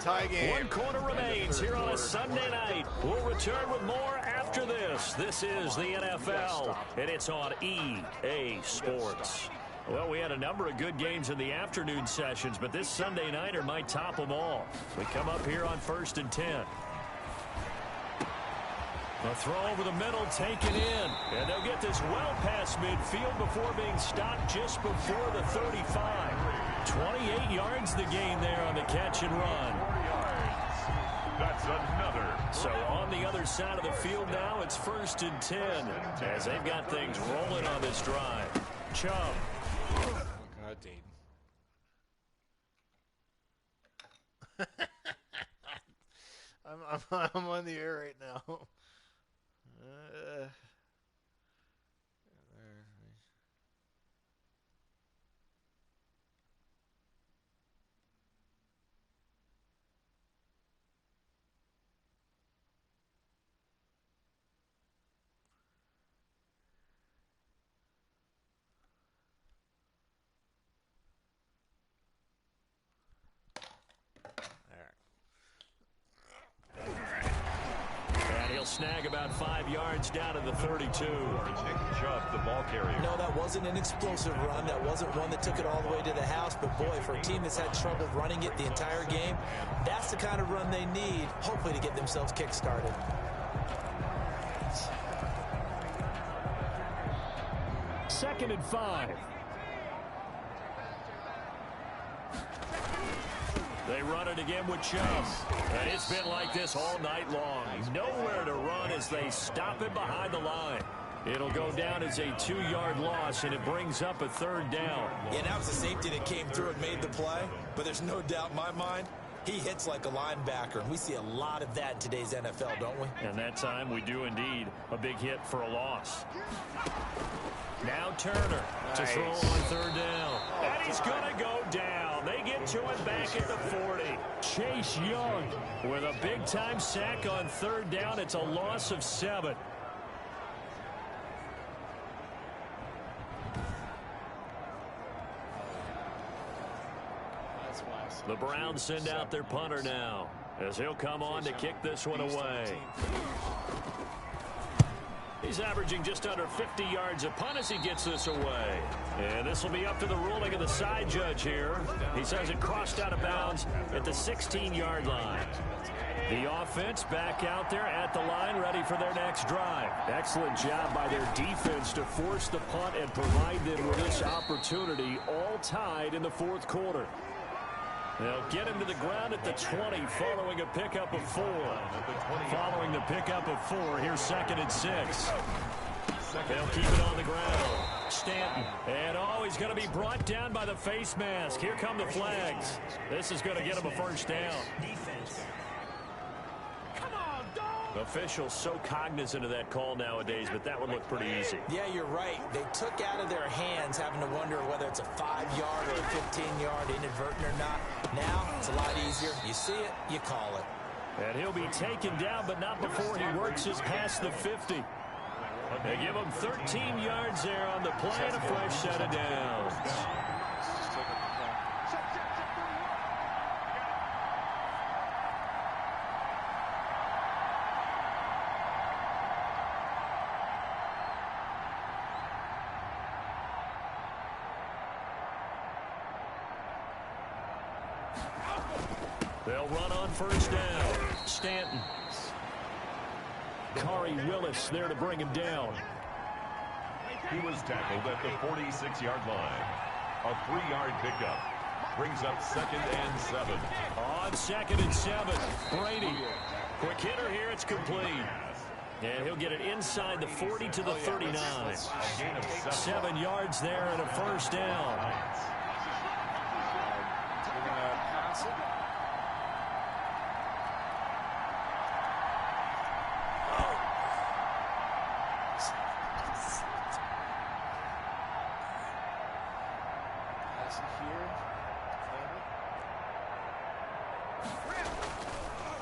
Speaker 1: Tie game.
Speaker 2: 1 quarter remains here on a Sunday night. We'll return with more after this. This is the NFL, and it's on EA Sports. Well, we had a number of good games in the afternoon sessions, but this Sunday nighter might top them all. We come up here on 1st and 10. A throw over the middle taken in, and they'll get this well past midfield before being stopped just before the 35. 28 yards the gain there on the catch and run.
Speaker 4: That's another.
Speaker 2: So on the other side of the field now, it's 1st and 10 as they've got things rolling on this drive. Chubb.
Speaker 1: Oh, God, Dayton. I'm on the air right now.
Speaker 2: Snag about 5 yards down to the 32.
Speaker 4: Nick Chubb, the ball carrier.
Speaker 3: No, that wasn't an explosive run. That wasn't one that took it all the way to the house. But, boy, for a team that's had trouble running it the entire game, that's the kind of run they need, hopefully, to get themselves kick-started.
Speaker 5: Second and 5.
Speaker 2: They run it again with Chubb. And it's been like this all night long. Nowhere to run as they stop it behind the line. It'll go down as a 2-yard loss, and it brings up a 3rd down.
Speaker 3: Yeah, now it's a safety that came through and made the play. But there's no doubt in my mind, he hits like a linebacker. And we see a lot of that in today's NFL, don't we?
Speaker 2: And that time we do indeed. A big hit for a loss. Now Turner to throw on 3rd down. And he's going to go down. They get to him back at the 40. Chase Young with a big-time sack on 3rd down. It's a loss of 7. The Browns send out their punter now as he'll come on to kick this one away. He's averaging just under 50 yards a punt as he gets this away. And this will be up to the ruling of the side judge here. He says it crossed out of bounds at the 16-yard line. The offense back out there at the line, ready for their next drive.
Speaker 5: Excellent job by their defense to force the punt and provide them with this opportunity, all tied in the 4th quarter.
Speaker 2: They'll get him to the ground at the 20 following a pickup of 4. Following the pickup of 4, here's 2nd and 6. They'll keep it on the ground. Stanton. And he's going to be brought down by the face mask. Here come the flags. This is going to get him a 1st down.
Speaker 6: Defense.
Speaker 2: Officials so cognizant of that call nowadays, but that would look pretty easy.
Speaker 3: Yeah, you're right. They took out of their hands having to wonder whether it's a 5-yard or a 15-yard inadvertent or not. Now, it's a lot easier. You see it, you call it.
Speaker 2: And he'll be taken down, but not before he works his past the 50. They give him 13 yards there on the play and a fresh set of downs.
Speaker 5: They'll run on first down. Stanton. Khari Willis there to bring him down.
Speaker 4: He was tackled at the 46-yard line. A 3-yard pickup brings up 2nd and 7.
Speaker 5: On 2nd and 7, Brady. Quick hitter here, it's complete. And he'll get it inside the 40 to the 39. 7 yards there and a first down.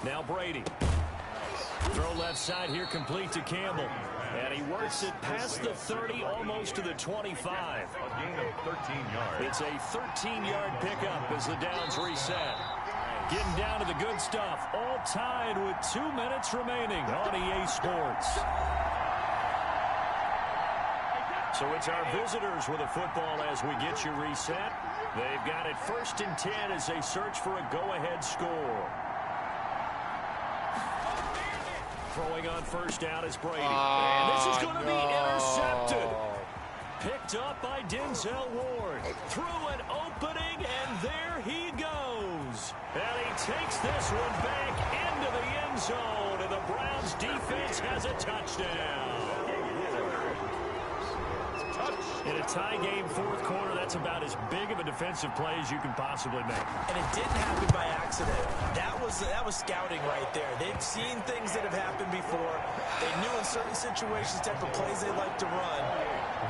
Speaker 5: Now Brady. Throw left side here, complete to Campbell. And he works it past the 30, almost to the 25.
Speaker 4: A gain of 13 yards.
Speaker 5: It's a 13-yard pickup as the downs reset. Getting down to the good stuff. All tied with 2 minutes remaining on EA Sports. So it's our visitors with a football as we get you reset. They've got it 1st and 10 as they search for a go-ahead score. Throwing on first down is Brady. And this is going to be intercepted. Picked up by Denzel Ward. Through an opening, and there he goes. And he takes this one back into the end zone. And the Browns defense has a touchdown. In a tie game, 4th quarter, that's about as big of a defensive play as you can possibly make.
Speaker 3: And it didn't happen by accident. That was scouting right there. They've seen things that have happened before. They knew in certain situations type of plays they like to run,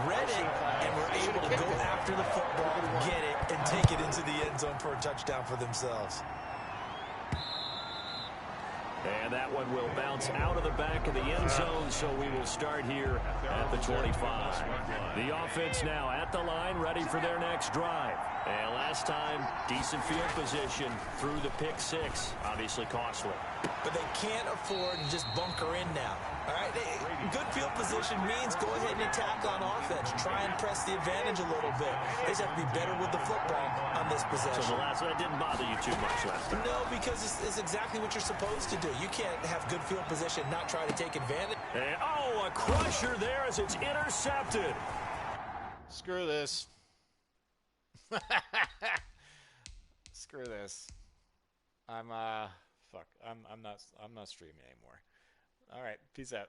Speaker 3: read it, and were able to go after the football, get it, and take it into the end zone for a touchdown for themselves.
Speaker 5: And that one will bounce out of the back of the end zone, so we will start here at the 25. The offense now at the line, ready for their next drive. And last time, decent field position through the pick 6. Obviously costly.
Speaker 3: But they can't afford to just bunker in now. All right, good field position means go ahead and attack on offense. Try and press the advantage a little bit. They just have to be better with the football on this possession.
Speaker 5: So the last one didn't bother you too much last time?
Speaker 3: No, because it's exactly what you're supposed to do. You can't have good field position and not try to take advantage.
Speaker 5: And, a crusher there as it's intercepted.
Speaker 1: Screw this. Screw this. I'm not streaming anymore. All right, peace out.